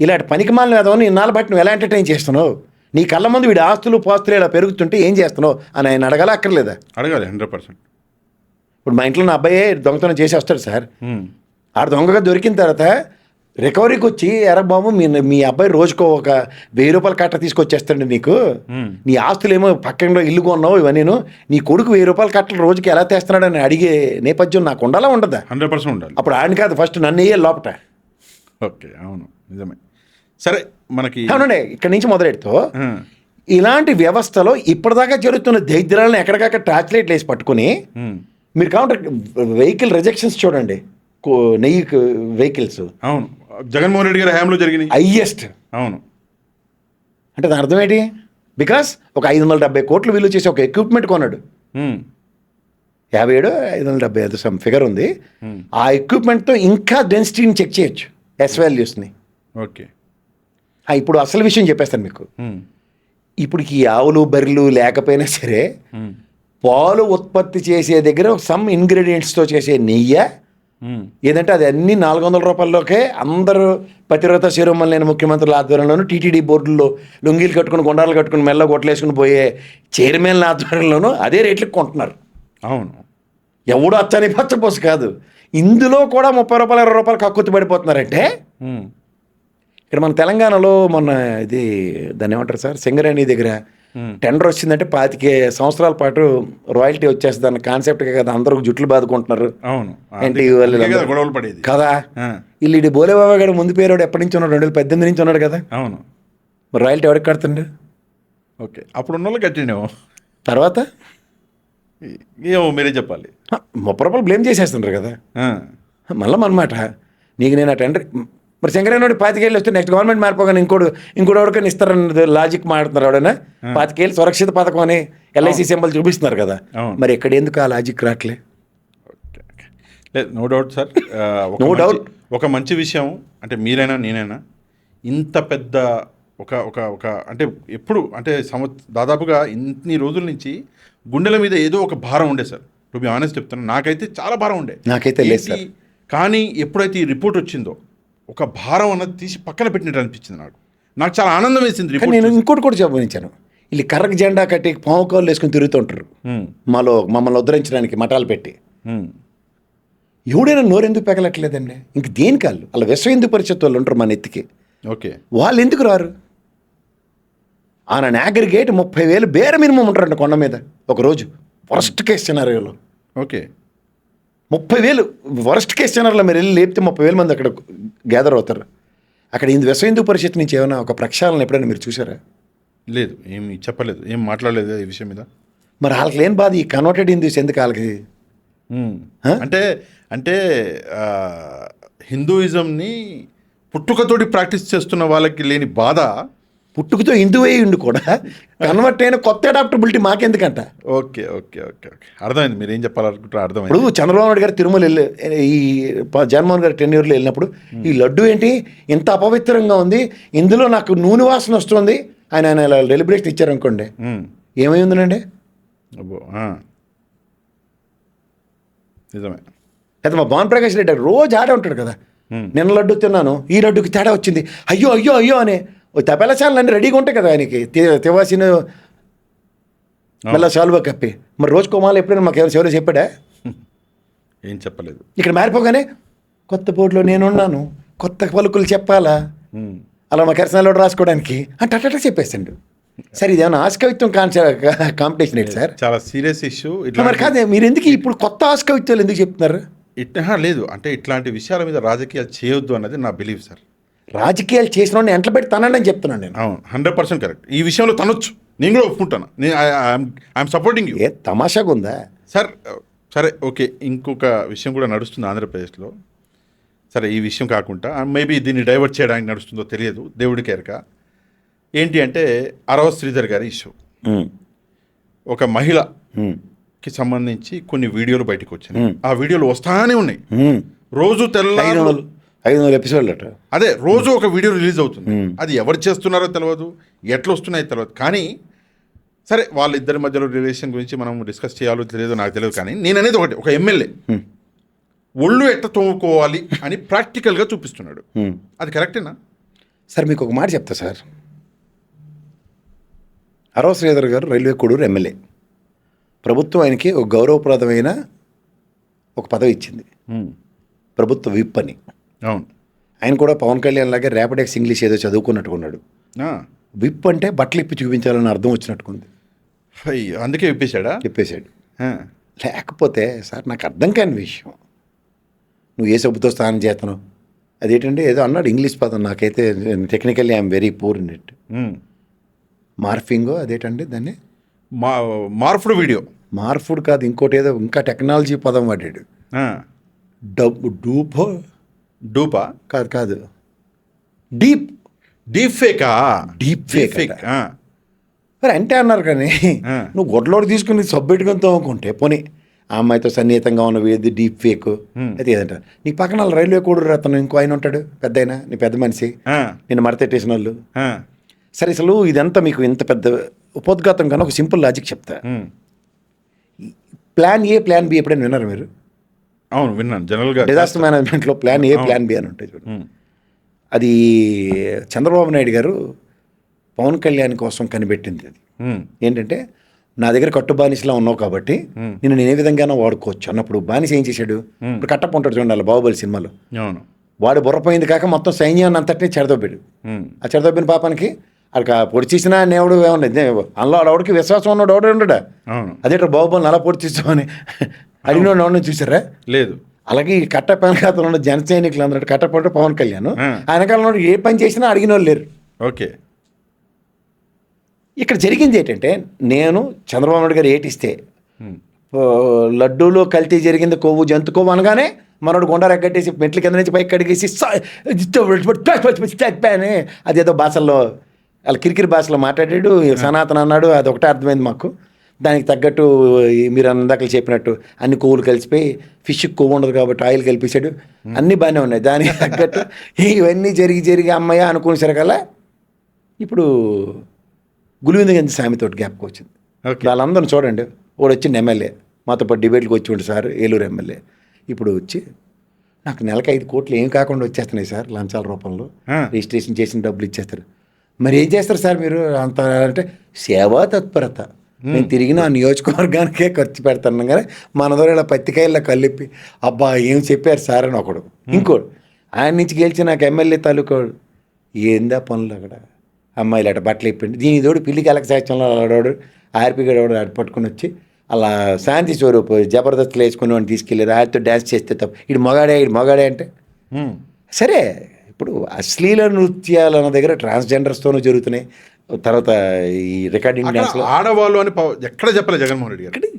[SPEAKER 2] ఇలాంటి పనికిమాలిన వేదవని ఇన్నాళ్ళు బట్టి నువ్వు ఎలా ఎంటర్టైన్ చేస్తున్నావు, నీ కళ్ళ ముందు వీడి ఆస్తులు పాస్తులు ఇలా పెరుగుతుంటే ఏం చేస్తున్నావు అని ఆయన అడగాల అక్కర్లేదా?
[SPEAKER 1] అడగాలి 100%.
[SPEAKER 2] ఇప్పుడు మా ఇంట్లో నా అబ్బాయి దొంగతనం చేసి వస్తాడు సార్, ఆడ దొంగగా దొరికిన తర్వాత రికవరీకి వచ్చి, ఎరా బాబు మీ అబ్బాయి రోజుకో ఒక 1000 రూపాయల కట్ట తీసుకొచ్చేస్తాడు నీకు, నీ ఆస్తులేమో పక్కనలో ఇల్లు కొన్నావు ఇవన్నీ, నీ కొడుకు 1000 రూపాయల కట్టలు రోజుకి ఎలా తెస్తున్నాడు అని అడిగే నేపథ్యం నాకు ఉండాలా ఉండదా?
[SPEAKER 1] 100% ఉండాలి.
[SPEAKER 2] అప్పుడు ఆయన కాదు ఫస్ట్ నన్ను వేయాలి లోపట.
[SPEAKER 1] ఓకే, అవును, నిజమే. సరే, మనకి
[SPEAKER 2] అవునండి, ఇక్కడి నుంచి మొదలెడుతూ ఇలాంటి వ్యవస్థలో ఇప్పటిదాకా జరుగుతున్న దరిద్రాలను ఎక్కడికక్కడ ట్రాన్స్లేట్ వేసి పట్టుకుని, మీరు కావాలంటే వెహికల్ రిజెక్షన్స్ చూడండి, నెయ్యి వెహికల్స్.
[SPEAKER 1] అవును, జగన్మోహన్ రెడ్డి గారి హయాంలో జరిగినాయి
[SPEAKER 2] హైయెస్ట్.
[SPEAKER 1] అవును,
[SPEAKER 2] అంటే దాని అర్థం ఏంటి? బికాస్ ఒక 570 కోట్లు విలువ చేసి ఒక ఎక్విప్మెంట్ కొన్నాడు, 57 570 ఏదో సమ్ ఫిగర్ ఉంది. ఆ ఎక్విప్మెంట్తో ఇంకా డెన్సిటీని చెక్ చేయొచ్చు, ఎస్ వాల్యూస్ని.
[SPEAKER 1] ఓకే,
[SPEAKER 2] ఇప్పుడు అసలు విషయం చెప్పేస్తాను మీకు. ఇప్పుడు ఈ ఆవులు బర్రెలు లేకపోయినా సరే పాలు ఉత్పత్తి చేసే దగ్గర సమ్ ఇంగ్రీడియంట్స్తో చేసే నెయ్యి ఏదంటే అది అన్ని 400 రూపాయల్లోకే అందరూ పతివ్రత శిరోమణి లేని ముఖ్యమంత్రుల ఆధ్వర్యంలోనూ, టీటీడీ బోర్డుల్లో లుంగీలు కట్టుకుని గుండాలు కట్టుకుని మెల్ల గొట్టలేసుకుని పోయే చైర్మన్ల ఆధ్వర్యంలోనూ అదే రేట్లకు కొంటున్నారు.
[SPEAKER 1] అవును,
[SPEAKER 2] ఎవడో అచ్చని పచ్చపోసు కాదు, ఇందులో కూడా 30 రూపాయలు 20 రూపాయలు కక్కుర్తి పడిపోతున్నారంటే. ఇక్కడ మన తెలంగాణలో మొన్న ఇది దాన్ని ఏమంటారు సార్, సింగరేణి దగ్గర టెండర్ వచ్చిందంటే 25 సంవత్సరాల పాటు రాయల్టీ వచ్చేస్తుంది అన్న కాన్సెప్ట్ కదా, అందరూ జుట్లు బాదుకుంటున్నారు.
[SPEAKER 1] అవును,
[SPEAKER 2] గొడవలు పడేది కదా. వీళ్ళు బోలేబాబా గారు ముందు పేరు ఎప్పటి నుంచి ఉన్నాడు, 2018 నుంచి ఉన్నాడు కదా.
[SPEAKER 1] అవును,
[SPEAKER 2] మరి రాయల్టీ ఎవరికి కడుతుండే?
[SPEAKER 1] ఓకే, అప్పుడు ఉన్న వాళ్ళు కట్టినేమో,
[SPEAKER 2] తర్వాత
[SPEAKER 1] ఏమో మీరే చెప్పాలి.
[SPEAKER 2] 30 రూపాయలు బ్లేమ్ చేసేస్తుంటారు కదా. మళ్ళీ అనమాట నీకు నేను ఆ టెండర్, మరి శంకరయ్య 25 ఏళ్ళు వస్తే నెక్స్ట్ గవర్నమెంట్ మారిపోగానే ఇంకోటి ఎవరికైనా ఇస్తారన్నది లాజిక్ మాట్లాడుతున్నారు. ఎవడైనా 25 ఏళ్ళు సురక్షిత పథకం అని ఎల్ఐసి సింబల్ చూపిస్తున్నారు కదా, మరి ఇక్కడ ఎందుకు ఆ లాజిక్ రావట్లే?
[SPEAKER 1] లేదు, no doubt sir, no doubt. ఒక మంచి విషయం అంటే మీరైనా నేనైనా ఇంత పెద్ద ఒక ఒక ఒక అంటే ఎప్పుడు అంటే దాదాపుగా ఇన్ని రోజుల నుంచి గుండెల మీద ఏదో ఒక భారం ఉండే సార్. టు బి ఆనెస్ట్ చెప్తాను, నాకైతే చాలా భారం ఉండే.
[SPEAKER 2] నాకైతే లేదు సార్.
[SPEAKER 1] కానీ ఎప్పుడైతే ఈ రిపోర్ట్ వచ్చిందో ఒక భారం అన్నది తీసి పక్కన పెట్టినట్టు అనిపించింది. నాకు చాలా ఆనందం వేసింది.
[SPEAKER 2] నేను ఇంకోటి కూడా గమనించాను, వీళ్ళు కర్రకు జెండా కట్టి పాము కాళ్ళు వేసుకుని తిరుగుతుంటారు మమ్మల్ని ఉద్ధరించడానికి మఠాలు పెట్టి. ఎవడైనా నోరెందుకు పెగలట్లేదండి? ఇంక దేని కాళ్ళు అలా విశ్వ హిందూ పరిషత్ వాళ్ళు ఉంటారు మన ఎత్తికి.
[SPEAKER 1] ఓకే, వాళ్ళు
[SPEAKER 2] ఎందుకు రారు? ఆయన అగ్రిగేట్ 30,000 బేర మినిమం ఉంటారంట కొండ మీద ఒకరోజు, వరస్ట్ కేస్ సినారియోలో.
[SPEAKER 1] ఓకే,
[SPEAKER 2] 30,000 వరస్ట్ కేస్ సినారియోలో మీరు వెళ్ళి లేపితే 30,000 మంది అక్కడ గ్యాదర్ అవుతారు. అక్కడ విశ్వ హిందూ పరిషత్ నుంచి ఏమైనా ఒక ప్రక్షాళన ఎప్పుడైనా మీరు చూసారా?
[SPEAKER 1] లేదు, ఏమి చెప్పలేదు, ఏం మాట్లాడలేదు ఈ విషయం మీద.
[SPEAKER 2] మరి వాళ్ళకి లేని బాధ ఈ కన్వర్టెడ్ హిందూస్ ఎందుకు వాళ్ళకి?
[SPEAKER 1] అంటే అంటే హిందూయిజంని పుట్టుకతోటి ప్రాక్టీస్ చేస్తున్న వాళ్ళకి లేని బాధ,
[SPEAKER 2] పుట్టుకతో హిందువే ఉండి కూడా కన్వర్ట్ అయిన కొత్త అడాప్టబిలిటీ మాకెందుకంట?
[SPEAKER 1] ఓకే ఓకే ఓకే ఓకే, అర్థమైంది మీరు ఏం చెప్పాలనుకుంటారో అర్థమైంది.
[SPEAKER 2] ఇప్పుడు చంద్రబాబు నాయుడు గారు తిరుమల ఈ జగన్మోహన్ గారు టెన్యూర్లో వెళ్ళినప్పుడు ఈ లడ్డు ఏంటి ఇంత అపవిత్రంగా ఉంది, ఇందులో నాకు నూనె వాసన వస్తుంది ఆయన ఇలా డెలిబరేషన్ ఇచ్చారనుకోండి, ఏమై ఉందనండి?
[SPEAKER 1] అబ్బో, నిజమే.
[SPEAKER 2] అయితే మా భాను ప్రకాష్ రెడ్డి రోజు ఆడే ఉంటాడు కదా, నిన్న లడ్డు తిన్నాను, ఈ లడ్డుకి తేడా వచ్చింది, అయ్యో అయ్యో అయ్యో అని తపెలచాలు అన్నీ రెడీగా ఉంటాయి కదా ఆయనకి, తివాసిన మళ్ళీ సాల్వా కప్పి. మరి రోజు కోమాలు ఎప్పుడైనా మాకు ఎవరు చెప్పాడా?
[SPEAKER 1] ఏం చెప్పలేదు.
[SPEAKER 2] ఇక్కడ మారిపోగానే కొత్త బోర్డులో నేనున్నాను, కొత్త పలుకులు చెప్పాలా, అలా మా కెరసనాలో రాసుకోవడానికి అంటే అట్లా చెప్పేసండు. సార్ ఇదేమన్నా ఆస్కవిత్వం కాంపిటీషన్ ఏంటి సార్?
[SPEAKER 1] చాలా సీరియస్ ఇష్యూ.
[SPEAKER 2] మరి కాదే, మీరు ఎందుకు ఇప్పుడు కొత్త ఆస్కవిత్వాలు ఎందుకు చెప్తున్నారు?
[SPEAKER 1] లేదు అంటే ఇట్లాంటి విషయాల మీద రాజకీయాలు చేయొద్దు అన్నది నా బిలీవ్ సార్.
[SPEAKER 2] రాజకీయాలు చేసిన వాడిని ఎంట్లో పెట్టి తనండి అని చెప్తున్నాను నేను.
[SPEAKER 1] అవును, 100% కరెక్ట్. ఈ విషయంలో తనొచ్చు, నేను కూడా ఒప్పుకుంటాను. I'm supporting you.
[SPEAKER 2] ఏ తమాషాగా ఉందా
[SPEAKER 1] సార్? సరే ఓకే, ఇంకొక విషయం కూడా నడుస్తుంది ఆంధ్రప్రదేశ్లో. సరే ఈ విషయం కాకుండా మేబీ దీన్ని డైవర్ట్ చేయడానికి నడుస్తుందో తెలియదు, దేవుడికి ఎరక. ఏంటి అంటే అరవ శ్రీధర్ గారి ఇష్యూ. ఒక మహిళకి సంబంధించి కొన్ని వీడియోలు బయటకు వచ్చినాయి. ఆ వీడియోలు వస్తానే ఉన్నాయి, రోజు తెల్లారు
[SPEAKER 2] 500 ఎపిసోడ్లు అట.
[SPEAKER 1] అదే రోజు ఒక వీడియో రిలీజ్ అవుతుంది. అది ఎవరు చేస్తున్నారో తెలియదు, ఎట్లా వస్తున్నాయో తెలియదు. కానీ సరే వాళ్ళిద్దరి మధ్యలో రిలేషన్ గురించి మనం డిస్కస్ చేయాలో తెలియదు నాకు తెలియదు. కానీ నేను అనేది ఒకటి, ఒక ఎమ్మెల్యే ఒళ్ళు ఎట్లా తోముకోవాలి అని ప్రాక్టికల్గా చూపిస్తున్నాడు. అది కరెక్టేనా
[SPEAKER 2] సార్? మీకు ఒక మాట చెప్తా సార్. అరవ శ్రీధర్ గారు రైల్వే కోడూరు ఎమ్మెల్యే. ప్రభుత్వం ఆయనకి ఒక గౌరవప్రదమైన ఒక పదవి ఇచ్చింది, ప్రభుత్వ విప్ అని.
[SPEAKER 1] అవును,
[SPEAKER 2] ఆయన కూడా పవన్ కళ్యాణ్ లాగే ర్యాపిడెక్స్ ఇంగ్లీష్ ఏదో చదువుకున్నట్టుకున్నాడు. విప్ అంటే బట్టలు ఇప్పి చూపించాలని అర్థం వచ్చినట్టుకుంది,
[SPEAKER 1] అందుకే
[SPEAKER 2] చెప్పేశాడు. లేకపోతే సార్ నాకు అర్థం కాని విషయం, నువ్వు ఏ సబ్బుతో స్నానం చేస్తున్నావు అదేంటంటే ఏదో అన్నాడు ఇంగ్లీష్ పదం, నాకైతే technically I'm very poor in it. మార్ఫింగో అదేంటండి దాన్ని,
[SPEAKER 1] మార్ఫుడ్ వీడియో,
[SPEAKER 2] మార్ఫుడ్ కాదు ఇంకోటి ఏదో ఇంకా టెక్నాలజీ పదం వాడాడు. డూపా కాదు డీప్ ఫేక్. మరి అంటే అన్నారు కానీ నువ్వు గొడ్లోడు తీసుకుని సబ్బెట్టుకొని తోముకుంటే పోనీ ఆ అమ్మాయితో సన్నిహితంగా ఉన్నవి ఏది డీప్ ఫేక్ అయితే ఏదంటారు. నీ పక్కన రైల్వే కోడూరు అతను ఇంకో ఆయన ఉంటాడు, పెద్ద అయినా నీ పెద్ద మనిషి, నేను మడతెట్టేసిన వాళ్ళు. సరే అసలు ఇదంతా మీకు ఇంత పెద్ద ఉపోద్ఘాతం కన్నా ఒక సింపుల్ లాజిక్ చెప్తా. ప్లాన్ ఏ ప్లాన్ బి ఎప్పుడైనా విన్నారు మీరు?
[SPEAKER 1] అవును విన్నాను. జనరల్గా
[SPEAKER 2] డిజాస్టర్ మేనేజ్మెంట్లో ప్లాన్ ఏ ప్లాన్ బి అని ఉంటాయి చూడండి. అది చంద్రబాబు నాయుడు గారు పవన్ కళ్యాణ్ కోసం కనిపెట్టింది. అది ఏంటంటే నా దగ్గర కట్టు బానిసలా ఉన్నావు కాబట్టి నేను ఏ విధంగానో వాడుకోవచ్చు అన్నప్పుడు బానిస ఏం చేశాడు, ఇప్పుడు కట్టప్ప ఉంటాడు చూడండి బాహుబలి సినిమాలో, వాడు బుర్రపోయింది కాక మొత్తం సైన్యాన్ని అంతటినీ చెడదొబ్బాడు. ఆ చెడదొబ్బిన పాపానికి అక్కడ పొడి చేసినా నేవుడు ఏమన్నా అందులో ఆడవాడికి విశ్వాసం ఉన్నాడు ఎవడు ఉండడా, అదేంటో బాహుబలిని అలా పొడి చేస్తామని అడిగినోడు ఎవరిని చూసారా?
[SPEAKER 1] లేదు.
[SPEAKER 2] అలాగే ఈ కట్టప్ప వెనకాతలు ఉన్న జన సైనికులు అందరూ కట్టప్ప పవన్ కళ్యాణ్ ఆయన కాలంలో ఏ పని చేసినా అడిగిన వాళ్ళు లేరు.
[SPEAKER 1] ఓకే,
[SPEAKER 2] ఇక్కడ జరిగింది ఏంటంటే నేను చంద్రబాబు నాయుడు గారు ఏటిస్తే లడ్డూలో కల్తీ జరిగింది, కొవ్వు జంతు కొవ్వు అనగానే మనోడు గుండా రెగ్గట్టేసి మెట్ల కింద నుంచి పైకి కడిగేసి అని అదేదో భాషల్లో వాళ్ళ కిరికిరి భాషలో మాట్లాడాడు, సనాతన అన్నాడు. అది ఒకటే అర్థమైంది మాకు. దానికి తగ్గట్టు మీరు అందాకలు చెప్పినట్టు అన్ని కొవ్వులు కలిసిపోయి ఫిష్కి కొవ్వు ఉండదు కాబట్టి ఆయిల్ కలిపేశాడు, అన్నీ బాగానే ఉన్నాయి. దానికి తగ్గట్టు ఇవన్నీ జరిగి అమ్మయ్య అనుకునే సరికల్లా ఇప్పుడు గులివింద గంజి సామెతోటి గ్యాప్కి వచ్చింది. వాళ్ళందరూ చూడండి, వాడు వచ్చింది ఎమ్మెల్యే మాతో పాటు డిబేట్కి వచ్చి ఉండి సార్ ఏలూరు ఎమ్మెల్యే, ఇప్పుడు వచ్చి నాకు నెలకు 5 కోట్లు ఏం కాకుండా వచ్చేస్తున్నాయి సార్ లంచాల రూపంలో, రిజిస్ట్రేషన్ చేసిన డబ్బులు ఇచ్చేస్తారు. మరి ఏం చేస్తారు సార్ మీరు అంత అంటే సేవా తత్పరత, నేను తిరిగిన ఆ నియోజకవర్గానికే ఖర్చు పెడతాను కానీ మన ద్వారా ఇలా పత్తికాయల్లో కలిపి అబ్బా ఏం చెప్పారు సార్ అని ఒకడు, ఇంకోడు ఆయన నుంచి గెలిచి నాకు ఎమ్మెల్యే తాలూకోడు ఏందా పనులు అక్కడ అమ్మాయిలు అట బట్టలు ఇప్పండి దీని తోడు పిల్లికి ఎలక సాక్ష్యంలో ఆడాడు ఆర్పిగడ అటు పట్టుకుని వచ్చి అలా శాంతి స్వరూప్ జబర్దస్తులు వేసుకుని వాడిని తీసుకెళ్ళారు, ఆయనతో డ్యాన్స్ చేస్తే తప్ప ఇడు మొగాడే అంటే సరే. ఇప్పుడు అశ్లీల నృత్యాలు అన్న దగ్గర ట్రాన్స్జెండర్స్తోనూ జరుగుతున్నాయి, తర్వాత ఈ రికార్డింగ్
[SPEAKER 1] అక్కడ
[SPEAKER 2] డ్యాన్స్లో
[SPEAKER 1] ఆడవాళ్ళు అని ఎక్కడ చెప్పలే జగన్మోహన్ రెడ్డి గారు.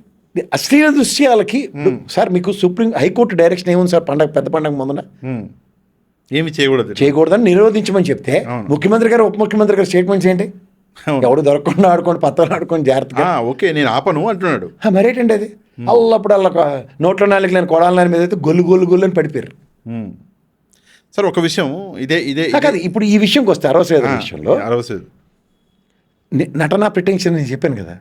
[SPEAKER 2] అశ్లీల దృశ్యాలకి సార్ మీకు హైకోర్టు డైరెక్షన్ ఏముంది సార్ పెద్ద పండగ ముందున
[SPEAKER 1] ఏమి చేయకూడదు
[SPEAKER 2] చేయకూడదని నిరోధించమని చెప్తే ముఖ్యమంత్రి గారు ఉప ముఖ్యమంత్రి గారు స్టేట్మెంట్స్ ఏంటి? ఎవడు దొరకకుండా ఆడుకోండి, పత్రాలు ఆడుకోండి జాగ్రత్తగా.
[SPEAKER 1] ఓకే నేను ఆపను అంటున్నాడు.
[SPEAKER 2] మరేటండి అది అల్లప్పుడు అల్ల నోట్లో నాలుగు లేని కొడాల మీద అయితే గొల్లు గొల్లు గొల్లు అని పడిపోయారు.
[SPEAKER 1] సార్ ఒక విషయం ఇదే ఇదే
[SPEAKER 2] కాదు ఇప్పుడు ఈ విషయంకి వస్తే అరవసేద విషయంలో నటనా ప్రిటెన్షన్ నేను చెప్పాను కదా,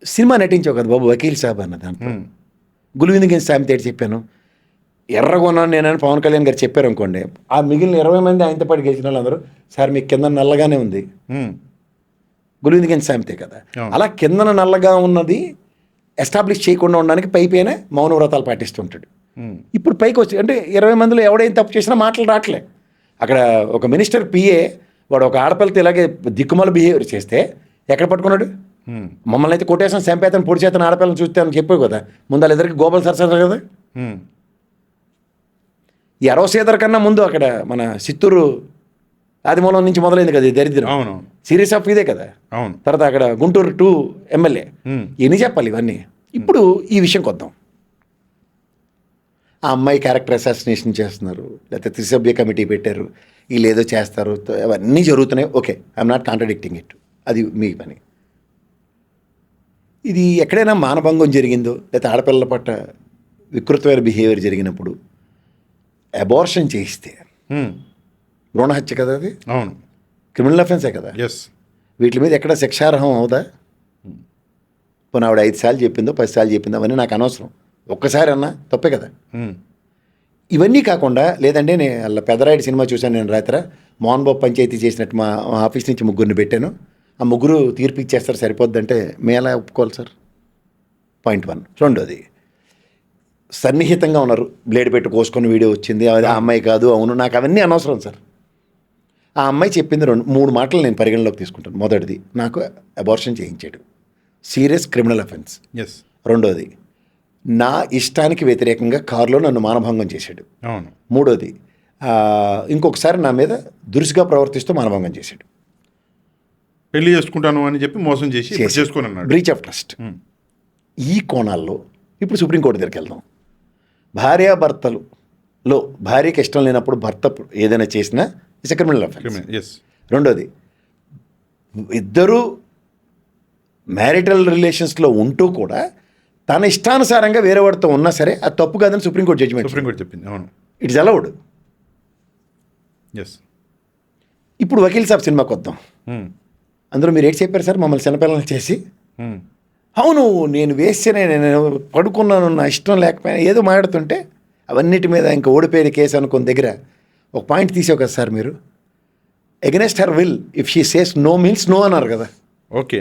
[SPEAKER 2] సినిమా నటించావు కదా బాబు వకీల్ సాబ్ అన్న దాంట్లో గులువిందుకి సామెత ఏంటి చెప్పాను, ఎర్రగొన్నాను నేనని పవన్ కళ్యాణ్ గారు చెప్పారు అనుకోండి, ఆ మిగిలిన 20 మంది ఆయనతో పాటు గెలిచిన వాళ్ళందరూ సార్ మీకు కింద నల్లగానే ఉంది గులువిందుకి సామెతే కదా. అలా కిందన నల్లగా ఉన్నది ఎస్టాబ్లిష్ చేయకుండా ఉండడానికి పైపైన మౌన వ్రతాలు పాటిస్తుంటాడు. ఇప్పుడు పైకి వచ్చి అంటే 20 మందిలో ఎవడైనా తప్పు చేసినా మాటలు రావట్లే. అక్కడ ఒక మినిస్టర్ పిఏ వాడు ఒక ఆడపిల్లతో ఇలాగే దిక్కుమాల బిహేవియర్ చేస్తే ఎక్కడ పట్టుకున్నాడు? మమ్మల్ని అయితే కొట్టేసిన చంపేతను పొడి చేతను ఆడపిల్లని చూస్తే అని చెప్పావు కదా, ముందు వాళ్ళిద్దరికి గోపాల్ సరసరు కదా. ఈ అరవసేదర్ కన్నా ముందు అక్కడ మన చిత్తూరు ఆదిమూలం నుంచి మొదలైంది కదా ఈ దరిద్రం.
[SPEAKER 1] అవును,
[SPEAKER 2] సీరియస్ ఆఫ్ ఇదే కదా.
[SPEAKER 1] అవును,
[SPEAKER 2] తర్వాత అక్కడ గుంటూరు 2 ఎమ్మెల్యే ఎన్ని చెప్పాలి ఇవన్నీ. ఇప్పుడు ఈ విషయంకి వద్దాం. ఆ అమ్మాయి క్యారెక్టర్ అసాసినేషన్ చేస్తున్నారు, లేకపోతే త్రిసభ్య కమిటీ పెట్టారు, వీళ్ళు ఏదో చేస్తారు, అవన్నీ జరుగుతున్నాయి. Okay, I'm not contradicting it, అది మీ పని. ఇది ఎక్కడైనా మానభంగం జరిగిందో లేకపోతే ఆడపిల్లల పట్ల వికృతమైన బిహేవియర్ జరిగినప్పుడు అబార్షన్ చేయిస్తే భ్రూణహత్య కదా అది.
[SPEAKER 1] అవును,
[SPEAKER 2] క్రిమినల్ అఫెన్సే కదా. వీటి మీద ఎక్కడ శిక్షార్హం అవుదా? పోనీ ఆవిడ 5 సార్లు చెప్పిందో 10 సార్లు చెప్పిందో అవన్నీ నాకు అనవసరం, ఒక్కసారి అన్నా తప్పే కదా. ఇవన్నీ కాకుండా లేదంటే నేను అలా పెదరాయుడు సినిమా చూశాను నేను రాత్రి, మోహన్ బాబు పంచాయతీ చేసినట్టు మా ఆఫీస్ నుంచి 3 పెట్టాను, ఆ 3 తీర్పు ఇచ్చేస్తారు సరిపోద్దంటే మేము ఎలా ఒప్పుకోవాలి సార్? పాయింట్ 1. రెండోది సన్నిహితంగా ఉన్నారు, బ్లేడ్ పెట్టి కోసుకొని వీడియో వచ్చింది, అది ఆ అమ్మాయి కాదు, అవును, నాకు అవన్నీ అనవసరం సార్. ఆ అమ్మాయి చెప్పింది 3 మాటలు నేను పరిగణలోకి తీసుకుంటాను. మొదటిది, నాకు అబార్షన్ చేయించాడు, సీరియస్ క్రిమినల్ అఫెన్స్. రెండోది, నా ఇష్టానికి వ్యతిరేకంగా కారులో నన్ను మానభంగం చేశాడు. మూడోది, ఇంకొకసారి నా మీద దురుసుగా ప్రవర్తిస్తూ మానభంగం చేశాడు,
[SPEAKER 1] పెళ్లి చేసుకుంటాను అని చెప్పి మోసం చేసి చేసుకున్నాడు,
[SPEAKER 2] బ్రీచ్ ఆఫ్ ట్రస్ట్. ఈ కోణాల్లో ఇప్పుడు సుప్రీంకోర్టు దగ్గరికి వెళ్దాం. భార్యాభర్తలులో భార్యకి ఇష్టం లేనప్పుడు భర్త ఏదైనా చేసినా ఇట్స్ ఎ క్రిమినల్ అఫెన్స్. రెండోది, ఇద్దరు మ్యారిటల్ రిలేషన్స్లో ఉంటూ కూడా తన ఇష్టానుసారంగా వేరే వాడితో ఉన్నా సరే అది తప్పు కాదని సుప్రీంకోర్టు జడ్జిమెంట్
[SPEAKER 1] చెప్పింది. అవును,
[SPEAKER 2] ఇట్స్ అలౌడ్. ఇప్పుడు వకీల్ సాబ్ సినిమాకి వద్దాం. అందులో మీరు ఏంటి చెప్పారు సార్, మమ్మల్ని చిన్నపిల్లలు చేసి, అవును నేను వేస్తేనే నేను పడుకున్నాను నా ఇష్టం లేకపోయినా ఏదో మాట్లాడుతుంటే అవన్నిటి మీద ఇంకా ఓడిపోయిన కేసు అనుకున్న దగ్గర ఒక పాయింట్ తీసావు కదా సార్ మీరు, against her will if she says no means no అన్నారు కదా.
[SPEAKER 1] ఓకే,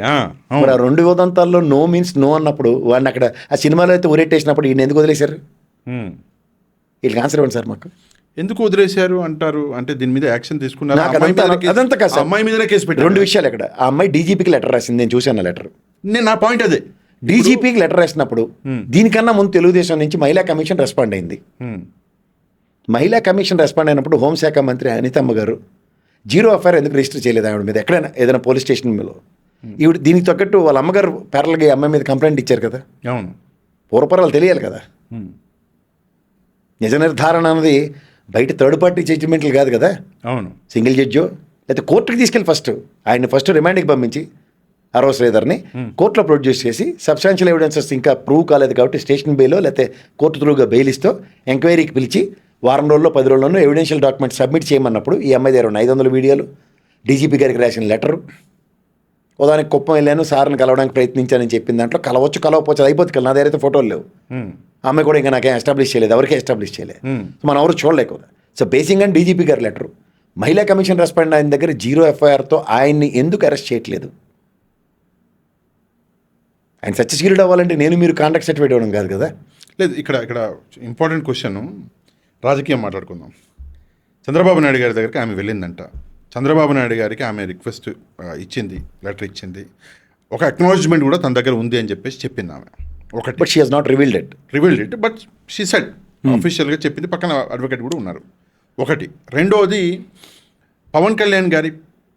[SPEAKER 2] మరి ఆ 2 ఉదంతాల్లో నో మీన్స్ నో అన్నప్పుడు వాడిని అక్కడ ఆ సినిమాలో అయితే ఉరేటేసినప్పుడు ఈయన ఎందుకు వదిలేశారు? వీళ్ళకి ఆన్సర్ ఇవ్వండి సార్. మాకు
[SPEAKER 1] ఎందుకు వదిలేశారు అంటారు అంటే దీని మీద యాక్షన్ తీసుకున్నారు,
[SPEAKER 2] అదంతా కాదు సార్.
[SPEAKER 1] అమ్మాయి మీద కేసు పెట్టారు.
[SPEAKER 2] 2 విషయాలు అక్కడ. ఆ అమ్మాయి డీజీపీకి లెటర్ రాసింది, నేను చూశాను లెటర్.
[SPEAKER 1] నా పాయింట్ అదే,
[SPEAKER 2] డీజీపీకి లెటర్ రాసినప్పుడు దీనికన్నా ముందు తెలుగుదేశం నుంచి మహిళా కమిషన్ రెస్పాండ్ అయింది. మహిళా కమిషన్ రెస్పాండ్ అయినప్పుడు హోంశాఖ మంత్రి అనితమ్మ గారు జీరో ఎఫ్ఐఆర్ ఎందుకు రిజిస్టర్ చేయలేదు ఆవిడ మీద ఎక్కడైనా ఏదైనా పోలీస్ స్టేషన్లో? ఈవిడ దీనికి తగ్గట్టు వాళ్ళ అమ్మగారు పేర్లకి అమ్మాయి మీద కంప్లైంట్ ఇచ్చారు కదా.
[SPEAKER 1] అవును,
[SPEAKER 2] పూర్వపరాలు తెలియాలి కదా. నిజ నిర్ధారణ అన్నది బయట థర్డ్ పార్టీ జడ్జిమెంట్లు కాదు కదా.
[SPEAKER 1] అవును,
[SPEAKER 2] సింగిల్ జడ్జో లేకపోతే కోర్టుకి తీసుకెళ్ళి ఆయన ఫస్ట్ రిమాండ్కి పంపించి అరవ శ్రీధర్ని కోర్టులో ప్రొడ్యూస్ చేసి సబ్స్టాన్షియల్ ఎవిడెన్సెస్ ఇంకా ప్రూవ్ కాలేదు కాబట్టి స్టేషన్ బెయిలో లేకపోతే కోర్టు త్రూగా బెయిలిస్తో ఎంక్వైరీకి పిలిచి 1 వారం రోజుల్లో 10 రోజుల్లోనూ ఎవిడెన్షియల్ డాక్యుమెంట్ సబ్మిట్ చేయమన్నప్పుడు ఈ అమ్మాయి దగ్గర 500 వీడియోలు, డీజీపీ గారికి రాసిన లెటరు, ఉదాహరణకి కుప్పం వెళ్ళాను సార్ని కలవడానికి ప్రయత్నించానని చెప్పిన దాంట్లో కలవకపోవచ్చు అయిపోతుంది కదా. నా దగ్గర అయితే ఫోటోలు లేవు. అమ్మాయి కూడా ఇంకా నాకేం ఎస్టాబ్లిష్ చేయలేదు, ఎవరికే ఎస్టాబ్లిష్ చేయలేదు, మనం ఎవరు చూడలేకపోతే. సో బేసిక్గా డీజీపీ గారి లెటరు, మహిళా కమిషన్ రెస్పాండ్ ఆయన దగ్గర జీరో ఎఫ్ఐఆర్తో ఆయన్ని ఎందుకు అరెస్ట్ చేయట్లేదు? ఆయన సత్యశీలుడు అవ్వాలంటే నేను మీరు కాంట్రాక్ట్ సర్టిఫికేట్ ఇవ్వడం కాదు కదా.
[SPEAKER 1] లేదు, ఇక్కడ ఇంపార్టెంట్ క్వశ్చన్, రాజకీయం మాట్లాడుకుందాం. చంద్రబాబు నాయుడు గారి దగ్గరికి ఆమె వెళ్ళిందంట. చంద్రబాబు నాయుడు గారికి ఆమె రిక్వెస్ట్ ఇచ్చింది, లెటర్ ఇచ్చింది, ఒక అక్నాలజ్మెంట్ కూడా తన దగ్గర ఉంది అని చెప్పేసి చెప్పింది ఆమె. ఒకటి,
[SPEAKER 2] but she has not revealed it
[SPEAKER 1] but she said అఫీషియల్గా చెప్పింది, పక్కన అడ్వకేట్ కూడా ఉన్నారు. ఒకటి. రెండోది, పవన్ కళ్యాణ్ గారి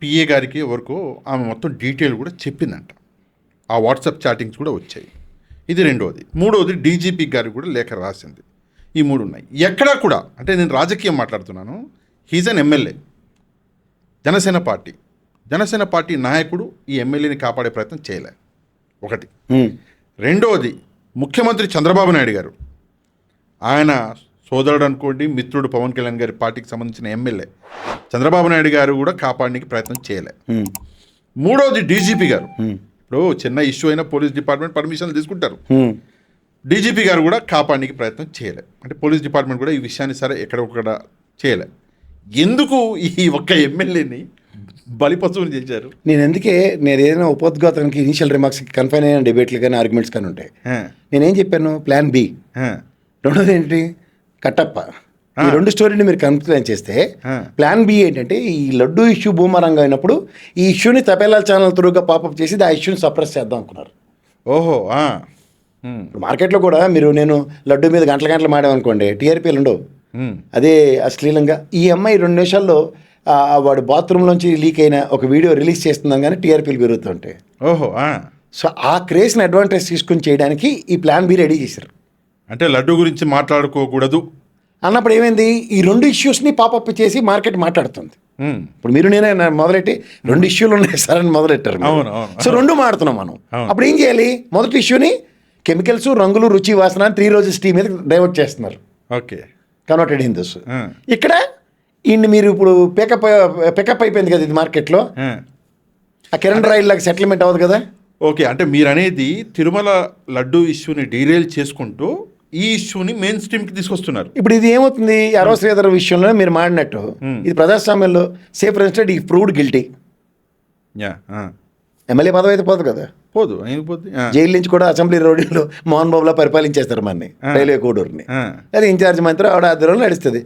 [SPEAKER 1] పిఏ గారికి ఎవరికో ఆమె మొత్తం డీటెయిల్ కూడా చెప్పిందంట. ఆ వాట్సాప్ చాటింగ్స్ కూడా వచ్చాయి. ఇది రెండోది. మూడోది డీజీపీ గారికి కూడా లేఖ రాసింది. ఈ మూడు ఉన్నాయి. ఎక్కడా కూడా, అంటే నేను రాజకీయం మాట్లాడుతున్నాను, he's an MLA, Janasena party నాయకుడు ఈ ఎమ్మెల్యేని కాపాడే ప్రయత్నం చేయలే. ఒకటి. రెండోది, ముఖ్యమంత్రి చంద్రబాబు నాయుడు గారు, ఆయన సోదరుడు అనుకోండి, మిత్రుడు పవన్ కళ్యాణ్ గారి పార్టీకి సంబంధించిన ఎమ్మెల్యే చంద్రబాబు నాయుడు గారు కూడా కాపాడడానికి ప్రయత్నం చేయలే. మూడోది డీజీపీ గారు, ఇప్పుడు చిన్న ఇష్యూ అయినా పోలీస్ డిపార్ట్మెంట్ పర్మిషన్లు తీసుకుంటారు. డీజీపీ గారు కూడా కాపాడడానికి ప్రయత్నం చేయలే. అంటే పోలీస్ డిపార్ట్మెంట్ కూడా ఈ విషయాన్ని సరే ఎక్కడొక్కడ చేయలే. ఎందుకు ఈ ఒక్క ఎమ్మెల్యేని బలిపశువుని చేశారు?
[SPEAKER 2] నేను ఏదైనా ఉపోద్ఘాతానికి ఇనిషియల్ రిమార్క్స్కి కన్ఫైన్ అయిన డిబేట్లు కానీ ఆర్గ్యుమెంట్స్ కానీ ఉంటాయి. నేనేం చెప్పాను? Plan B. రెండోది ఏంటి? కట్టప్ప. ఈ రెండు స్టోరీని మీరు కన్ఫైన్ చేస్తే ప్లాన్ బి ఏంటంటే, ఈ లడ్డూ ఇష్యూ బూమరంగా అయినప్పుడు ఈ ఇష్యూని తపేలా ఛానల్ త్రూగా పాపప్ చేసి ఆ ఇష్యూని సప్రెస్ చేద్దాం అనుకున్నారు.
[SPEAKER 1] ఓహో.
[SPEAKER 2] మార్కెట్లో కూడా నేను లడ్డూ మీద గంటలు మాడామనుకోండి, టీఆర్పీలు ఉండవు. అదే అశ్లీలంగా ఈ అమ్మాయి 2 నిమిషాల్లో వాడు బాత్రూంలోంచి లీక్ అయిన ఒక వీడియో రిలీజ్ చేస్తున్నాం కానీ టీఆర్పీలు పెరుగుతుంటాయి.
[SPEAKER 1] ఓహో.
[SPEAKER 2] సో ఆ క్రేజ్ని అడ్వాంటేజ్ తీసుకుని చేయడానికి ఈ ప్లాన్ బి రెడీ చేశారు.
[SPEAKER 1] అంటే లడ్డు గురించి మాట్లాడుకోకూడదు
[SPEAKER 2] అన్నప్పుడు ఏమైంది? ఈ 2 ఇష్యూస్ని పాపప్ చేసి మార్కెట్ మాట్లాడుతుంది. ఇప్పుడు నేనే మొదలెట్టి 2 ఇష్యూలు ఉన్నాయి సార్ అని మొదలెట్టారు. సో 2 మాడుతున్నాం మనం. అప్పుడు ఏం చేయాలి? మొదటి ఇష్యూని కెమికల్స్, రంగులు, రుచి, వాసన 3 రోజెస్ టీ మీద డైవర్ట్ చేస్తున్నారు.
[SPEAKER 1] ఓకే.
[SPEAKER 2] Converted Hindus. ఇక్కడ ఇన్ని మీరు ఇప్పుడు పికప్ అయిపోయింది కదా ఇది మార్కెట్లో. ఆ కిరణ్ రాయల్ లాగా సెటిల్మెంట్ అవ్వదు కదా.
[SPEAKER 1] ఓకే. అంటే మీరు అనేది తిరుమల లడ్డు ఇష్యూని డీరైల్ చేసుకుంటూ ఈ ఇష్యూని మెయిన్ స్ట్రీమ్కి తీసుకొస్తున్నారు.
[SPEAKER 2] ఇప్పుడు ఇది ఏమవుతుంది? అరవ శ్రీధర్ విషయంలో మీరు మాడినట్టు ఇది ప్రజాస్వామ్యంలో సే ఫర్ ఇన్స్టెంట్ ఈ ప్రూవ్డ్ గిల్టీ. ఎమ్మెల్యే పదవి అయితే పోదు కదా.
[SPEAKER 1] పోదు.
[SPEAKER 2] జైలు నుంచి కూడా అసెంబ్లీ రోడ్లో మోహన్ బాబులా పరిపాలించేస్తారు మనని, రైల్వే కోడూరుని. అది ఇన్ఛార్జ్ మంత్రి ఆవిడ ఆధ్వర్యంలో నడుస్తుంది.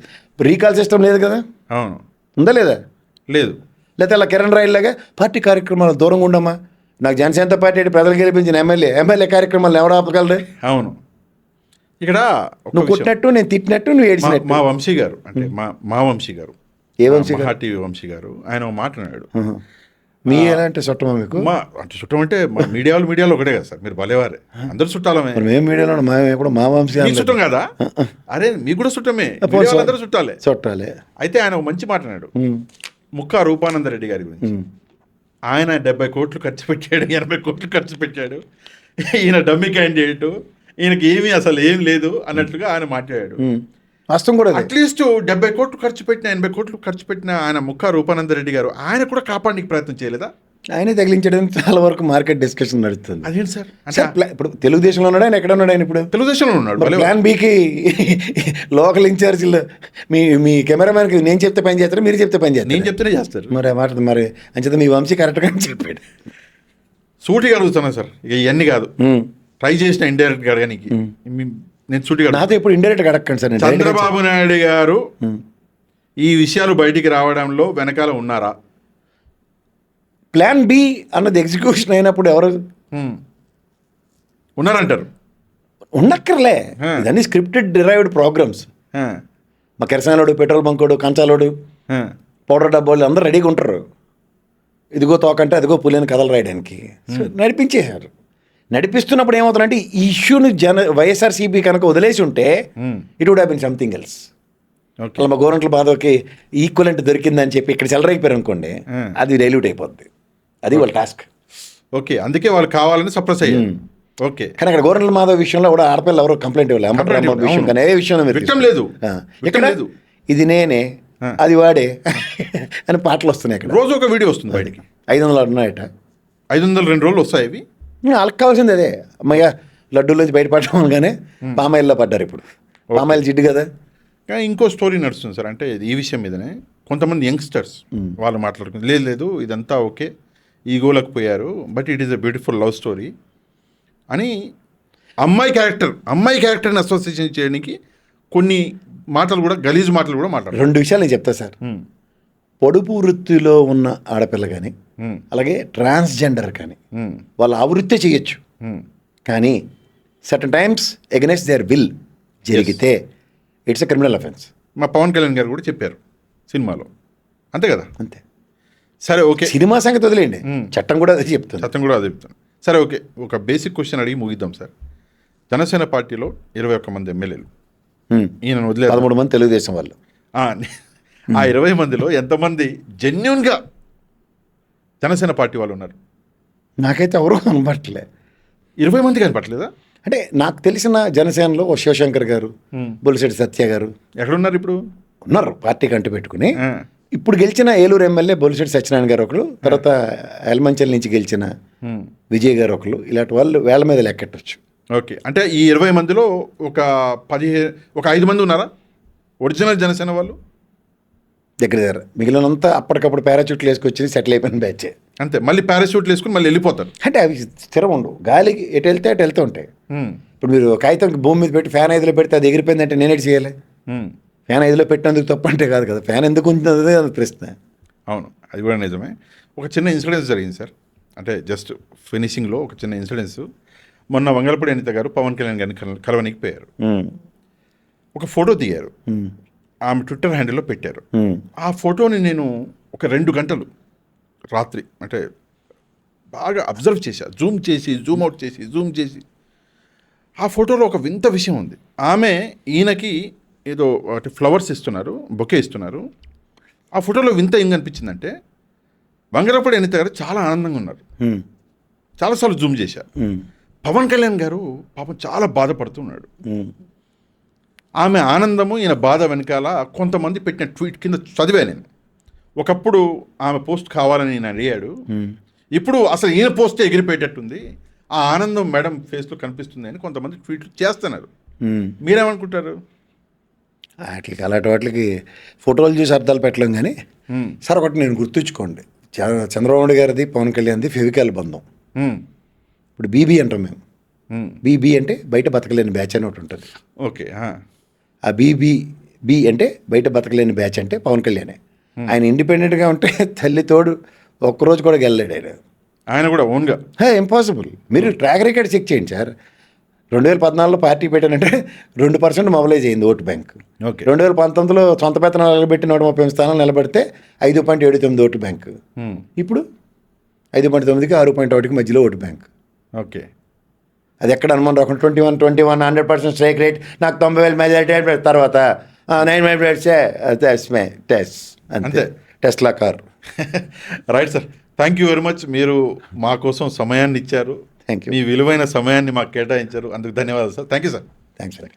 [SPEAKER 2] రీకాల్ సిస్టమ్ లేదు కదా.
[SPEAKER 1] అవును.
[SPEAKER 2] ఉందా లేదా?
[SPEAKER 1] లేదు.
[SPEAKER 2] లేకపోతే అలా కిరణ్ రాయల్ లాగా పార్టీ కార్యక్రమాలు దూరంగా ఉండమ్మా, నాకు జనసేన పార్టీ ప్రజలు గెలిపించిన ఎమ్మెల్యే కార్యక్రమాలు ఎవరు ఆపగలరు?
[SPEAKER 1] అవును. ఇక్కడ
[SPEAKER 2] నువ్వు కుట్టినట్టు, నేను తిట్టినట్టు, నువ్వు ఏడ్చినట్టు.
[SPEAKER 1] మా వంశీ గారు, అంటే మా వంశీ గారు,
[SPEAKER 2] ఏ వంశీ గారు?
[SPEAKER 1] టీవీ వంశీ గారు, ఆయన మాట్లాడాడు.
[SPEAKER 2] మీ ఎలాంటి చుట్టమా మీకు?
[SPEAKER 1] అంటే చుట్టం అంటే మీడియాలో ఒకటే కదా సార్, మీరు భలేవారే, అందరు చుట్టాలమే.
[SPEAKER 2] మేము మీడియాలో ఎప్పుడు మా వంశీ
[SPEAKER 1] చుట్టం కదా. అరే మీకు కూడా చుట్టమే, అందరూ చుట్టాలే. అయితే ఆయన ఒక మంచి మాట్లాడాడు ముక్కా రూపానందరెడ్డి గారి గురించి. ఆయన 70 కోట్లు ఖర్చు పెట్టాడు, 80 కోట్లు ఖర్చు పెట్టాడు, ఈయన డమ్మీ క్యాండిడేట్, ఈయనకి ఏమీ అసలు ఏం లేదు అన్నట్లుగా ఆయన మాట్లాడాడు.
[SPEAKER 2] వాస్తవం కూడా
[SPEAKER 1] అట్లీస్ట్ 70 కోట్లు ఖర్చు పెట్టిన, 80 కోట్లు ఖర్చు పెట్టిన ఆయన ముక్కా రూపానందరెడ్డి గారు ఆయన కూడా కాపాడడానికి ప్రయత్నం చేయలేదా?
[SPEAKER 2] ఆయనే తగిలించడానికి చాలా వరకు మార్కెట్ డిస్కషన్ నడుస్తుంది.
[SPEAKER 1] అదేంటి సార్? అంటే
[SPEAKER 2] ఇప్పుడు తెలుగుదేశంలో ఉన్నాడు ఆయన, ఎక్కడ ఉన్నాడు ఆయన? ఇప్పుడు తెలుగుదేశంలో
[SPEAKER 1] ఉన్నాడు.
[SPEAKER 2] ప్లాన్ బీకి లోకల్ ఇన్ఛార్జీలు మీ కెమెరామ్యాన్కి నేను చెప్తే పని చేస్తారు, మీరు చెప్తే పని చేస్తారు.
[SPEAKER 1] నేను చెప్తేనే చేస్తారు.
[SPEAKER 2] మరి అంచేత మీ వంశీ కరెక్ట్గా చెప్పాడు.
[SPEAKER 1] సూటిగా అడుగుతున్నా సార్, ఇక ఇవన్నీ కాదు, ట్రై చేసిన ఇండైరెక్ట్గా అడగడానికి. నేను సూటిగా
[SPEAKER 2] నాతో ఇప్పుడు ఇండైరెక్ట్గా అడగండి సార్.
[SPEAKER 1] చంద్రబాబు నాయుడు గారు ఈ విషయాలు బయటికి రావడంలో వెనకాల ఉన్నారా?
[SPEAKER 2] ప్లాన్ బి అన్నది ఎగ్జిక్యూషన్ అయినప్పుడు ఎవరు
[SPEAKER 1] ఉన్నారంటారు?
[SPEAKER 2] ఉండక్కర్లే, ఇదన్నీ స్క్రిప్టెడ్ డిరైవ్డ్ ప్రోగ్రామ్స్. మా కిరసాలోడు, పెట్రోల్ బంకోడు, కంచాలోడు, పౌడర్ డబ్బాలు అందరూ రెడీగా ఉంటారు. ఇదిగో తోకంటే అదిగో పులిని కథలు రాయడానికి నడిపించేశారు. నడిపిస్తున్నప్పుడు ఏమవుతుందంటే ఈ ఇష్యూని వైఎస్ఆర్సీపీ కనుక వదిలేసి ఉంటే it would have been something else. అలా మా గోరంట్ల బాధకి ఈక్వలెంట్ దొరికిందని చెప్పి ఇక్కడ చెలరైపోయారు అనుకోండి, అది డైల్యూట్ అయిపోద్ది. అది వాళ్ళ టాస్క్.
[SPEAKER 1] ఓకే, అందుకే వాళ్ళు కావాలని సప్రెస్ అయ్యారు. ఓకే,
[SPEAKER 2] కానీ అక్కడ గోరంట్ల మాధవ్ విషయంలో కూడా ఆడపిల్లలు ఎవరో కంప్లైంట్ ఇవ్వలేదు విషయం, కానీ ఏ విషయం
[SPEAKER 1] లేదు.
[SPEAKER 2] ఇక్కడ ఇది నేనే, అది వాడే అని పాటలు వస్తున్నాయి. ఇక్కడ
[SPEAKER 1] రోజు ఒక వీడియో వస్తుంది బయటికి.
[SPEAKER 2] 500 ఉన్నాయట.
[SPEAKER 1] 502 రోజులు వస్తాయి ఇవి.
[SPEAKER 2] వాళ్ళకి కావాల్సింది అదే, అమ్మయ్య లడ్డూలోంచి బయటపడడం కానీ పామాయిల్లో పడ్డారు. ఇప్పుడు పామాయిల్ జిడ్డు కదా.
[SPEAKER 1] కానీ ఇంకో స్టోరీ నడుస్తుంది సార్, అంటే ఈ విషయం మీదనే కొంతమంది యంగ్స్టర్స్ వాళ్ళు మాట్లాడుకుంటారు, లేదు ఇదంతా ఓకే, ఈగోలకు పోయారు, but it is a beautiful love story అని అమ్మాయి క్యారెక్టర్ని అసోసియేషన్ చేయడానికి కొన్ని మాటలు కూడా, గలీజ్ మాటలు కూడా మాట్లాడారు.
[SPEAKER 2] 2 విషయాలు నేను చెప్తా సార్. పొడుపు వృత్తిలో ఉన్న ఆడపిల్ల కానీ, అలాగే ట్రాన్స్జెండర్ కానీ, వాళ్ళు ఆ వృత్తే చేయొచ్చు, కానీ certain times against their will జరిగితే ఇట్స్ ఎ క్రిమినల్ అఫెన్స్.
[SPEAKER 1] మా పవన్ కళ్యాణ్ గారు కూడా చెప్పారు సినిమాలో, అంతే కదా.
[SPEAKER 2] అంతే.
[SPEAKER 1] సరే ఓకే,
[SPEAKER 2] సినిమా సంగతి వదిలేండి, చట్టం కూడా అదే చెప్తుంది.
[SPEAKER 1] చట్టం కూడా అదే చెప్తాను. సరే ఓకే, ఒక బేసిక్ క్వశ్చన్ అడిగి ముగిద్దాం సార్. జనసేన పార్టీలో 21 మంది ఎమ్మెల్యేలు, ఈయన వదిలేదు
[SPEAKER 2] 13 మంది తెలుగుదేశం వాళ్ళు.
[SPEAKER 1] ఆ 20 మందిలో ఎంతమంది జెన్యున్గా జనసేన పార్టీ వాళ్ళు ఉన్నారు?
[SPEAKER 2] నాకైతే ఎవరూ కనబట్టలే.
[SPEAKER 1] 20 మంది కనపట్లేదా?
[SPEAKER 2] అంటే నాకు తెలిసిన జనసేనలో ఓ శివశంకర్ గారు, బొలిశెట్టి సత్య గారు
[SPEAKER 1] ఎక్కడున్నారు ఇప్పుడు?
[SPEAKER 2] ఉన్నారు పార్టీకి అంటు పెట్టుకుని.
[SPEAKER 1] ఆ,
[SPEAKER 2] ఇప్పుడు గెలిచిన ఏలూరు ఎమ్మెల్యే బొలిశెట్టి సత్యనారాయణ గారు ఒకరు, తర్వాత ఎల్మంచల్ నుంచి గెలిచిన విజయ్ గారు ఒకరు, ఇలాంటి వాళ్ళు వేళ్ల మీద లెక్కెట్టచ్చు.
[SPEAKER 1] ఓకే, అంటే ఈ 20 మందిలో ఒక 5 మంది ఉన్నారా ఒరిజినల్ జనసేన వాళ్ళు?
[SPEAKER 2] దగ్గర మిగిలినంతా అప్పటికప్పుడు పారాచూట్లు వేసుకొచ్చి సెటిల్ అయిపోయిన బ్యాచే.
[SPEAKER 1] అంతే, మళ్ళీ పారాషూట్లు వేసుకుని మళ్ళీ వెళ్ళిపోతారు.
[SPEAKER 2] అంటే అవి స్థిరం ఉండవు, గాలికి ఎటు వెళ్తే అటు వెళ్తూ ఉంటాయి. ఇప్పుడు మీరు కాగితం భూమి మీద పెట్టి ఫ్యాన్ ఐదులో పెడితే అది ఎగిరిపోయిందంటే నేనేటి చేయాలి? ఫ్యాన్ ఐదులో పెట్టినందుకు తప్పు అంటే కాదు కదా, ఫ్యాన్ ఎందుకు ఉంటుందో అది ప్రశ్న.
[SPEAKER 1] అవును, అది కూడా నిజమే. ఒక చిన్న ఇన్సిడెన్స్ జరిగింది సార్, అంటే జస్ట్ ఫినిషింగ్లో ఒక చిన్న ఇన్సిడెన్స్. మొన్న వంగలపూడి అనిత గారు పవన్ కళ్యాణ్ గారిని కలవనికి పోయారు. ఒక ఫోటో దిగారు, ఆమె ట్విట్టర్ హ్యాండిల్లో పెట్టారు. ఆ ఫోటోని నేను ఒక 2 గంటలు రాత్రి అంటే బాగా అబ్జర్వ్ చేశా, జూమ్ చేసి జూమ్ అవుట్ చేసి జూమ్ చేసి. ఆ ఫోటోలో ఒక వింత విషయం ఉంది. ఆమె ఈయనకి ఏదో ఫ్లవర్స్ ఇస్తున్నారు, బొకే ఇస్తున్నారు. ఆ ఫోటోలో వింత ఏం కనిపించిందంటే వంగలపూడి అనిత గారు చాలా ఆనందంగా ఉన్నారు. చాలాసార్లు జూమ్ చేశా. పవన్ కళ్యాణ్ గారు పాపం చాలా బాధపడుతున్నాడు. ఆమె ఆనందము ఈయన బాధ వెనకాల కొంతమంది పెట్టిన ట్వీట్ కింద చదివా నేను. ఒకప్పుడు ఆమె పోస్ట్ కావాలని ఈయన అడిగాడు, ఇప్పుడు అసలు ఈయన పోస్టే ఎగిరిపోయేటట్టుంది, ఆ ఆనందం మేడం ఫేస్లో కనిపిస్తుంది అని కొంతమంది ట్వీట్లు చేస్తున్నారు. మీరేమనుకుంటారు?
[SPEAKER 2] వాటికి అలాంటి వాటికి ఫోటోలు చూసి అర్థాలు పెట్టలేం. కానీ సార్ ఒకటి నేను గుర్తుంచుకోండి, చంద్రబాబు నాయుడు గారిది పవన్ కళ్యాణ్ది ఫెవికాల్ బంధం. ఇప్పుడు బీబీ అంటాం మేము. బీబీ అంటే బయట బతకలేని బ్యాచ్ అని ఒకటి ఉంటుంది.
[SPEAKER 1] ఓకే,
[SPEAKER 2] ఆ బీ అంటే బయట బతకలేని బ్యాచ్ అంటే పవన్ కళ్యాణే. ఆయన ఇండిపెండెంట్గా ఉంటే తల్లి తోడు ఒక్కరోజు కూడా గెలలేడు
[SPEAKER 1] ఆయన కూడా ఓన్గా.
[SPEAKER 2] ఇంపాసిబుల్. మీరు ట్రాక్ రికార్డ్ చెక్ చేయండి సార్. 2014లో పార్టీ పెట్టానంటే 2% మొబలైజ్ అయింది ఓటు బ్యాంక్. 2019లో సొంత పెత్తనాలు నిలబెట్టి 130 స్థానాలు నిలబడితే 5.79 ఓటు బ్యాంక్. ఇప్పుడు 5.9కి 6.1కి మధ్యలో ఓటు బ్యాంక్.
[SPEAKER 1] ఓకే,
[SPEAKER 2] అది ఎక్కడ అనుమానం రాకుండా 21 100% స్ట్రైక్ రేట్, నాకు 90,000 మెజారిటీ తర్వాత 9 టెస్ట్ అంతే, Tesla car.
[SPEAKER 1] Right sir, thank you very much. మీరు మా కోసం సమయాన్ని ఇచ్చారు,
[SPEAKER 2] థ్యాంక్ యూ.
[SPEAKER 1] మీ విలువైన సమయాన్ని మాకు కేటాయించారు, అందుకు ధన్యవాదాలు sir. Thank you sir.
[SPEAKER 2] Thanks sir.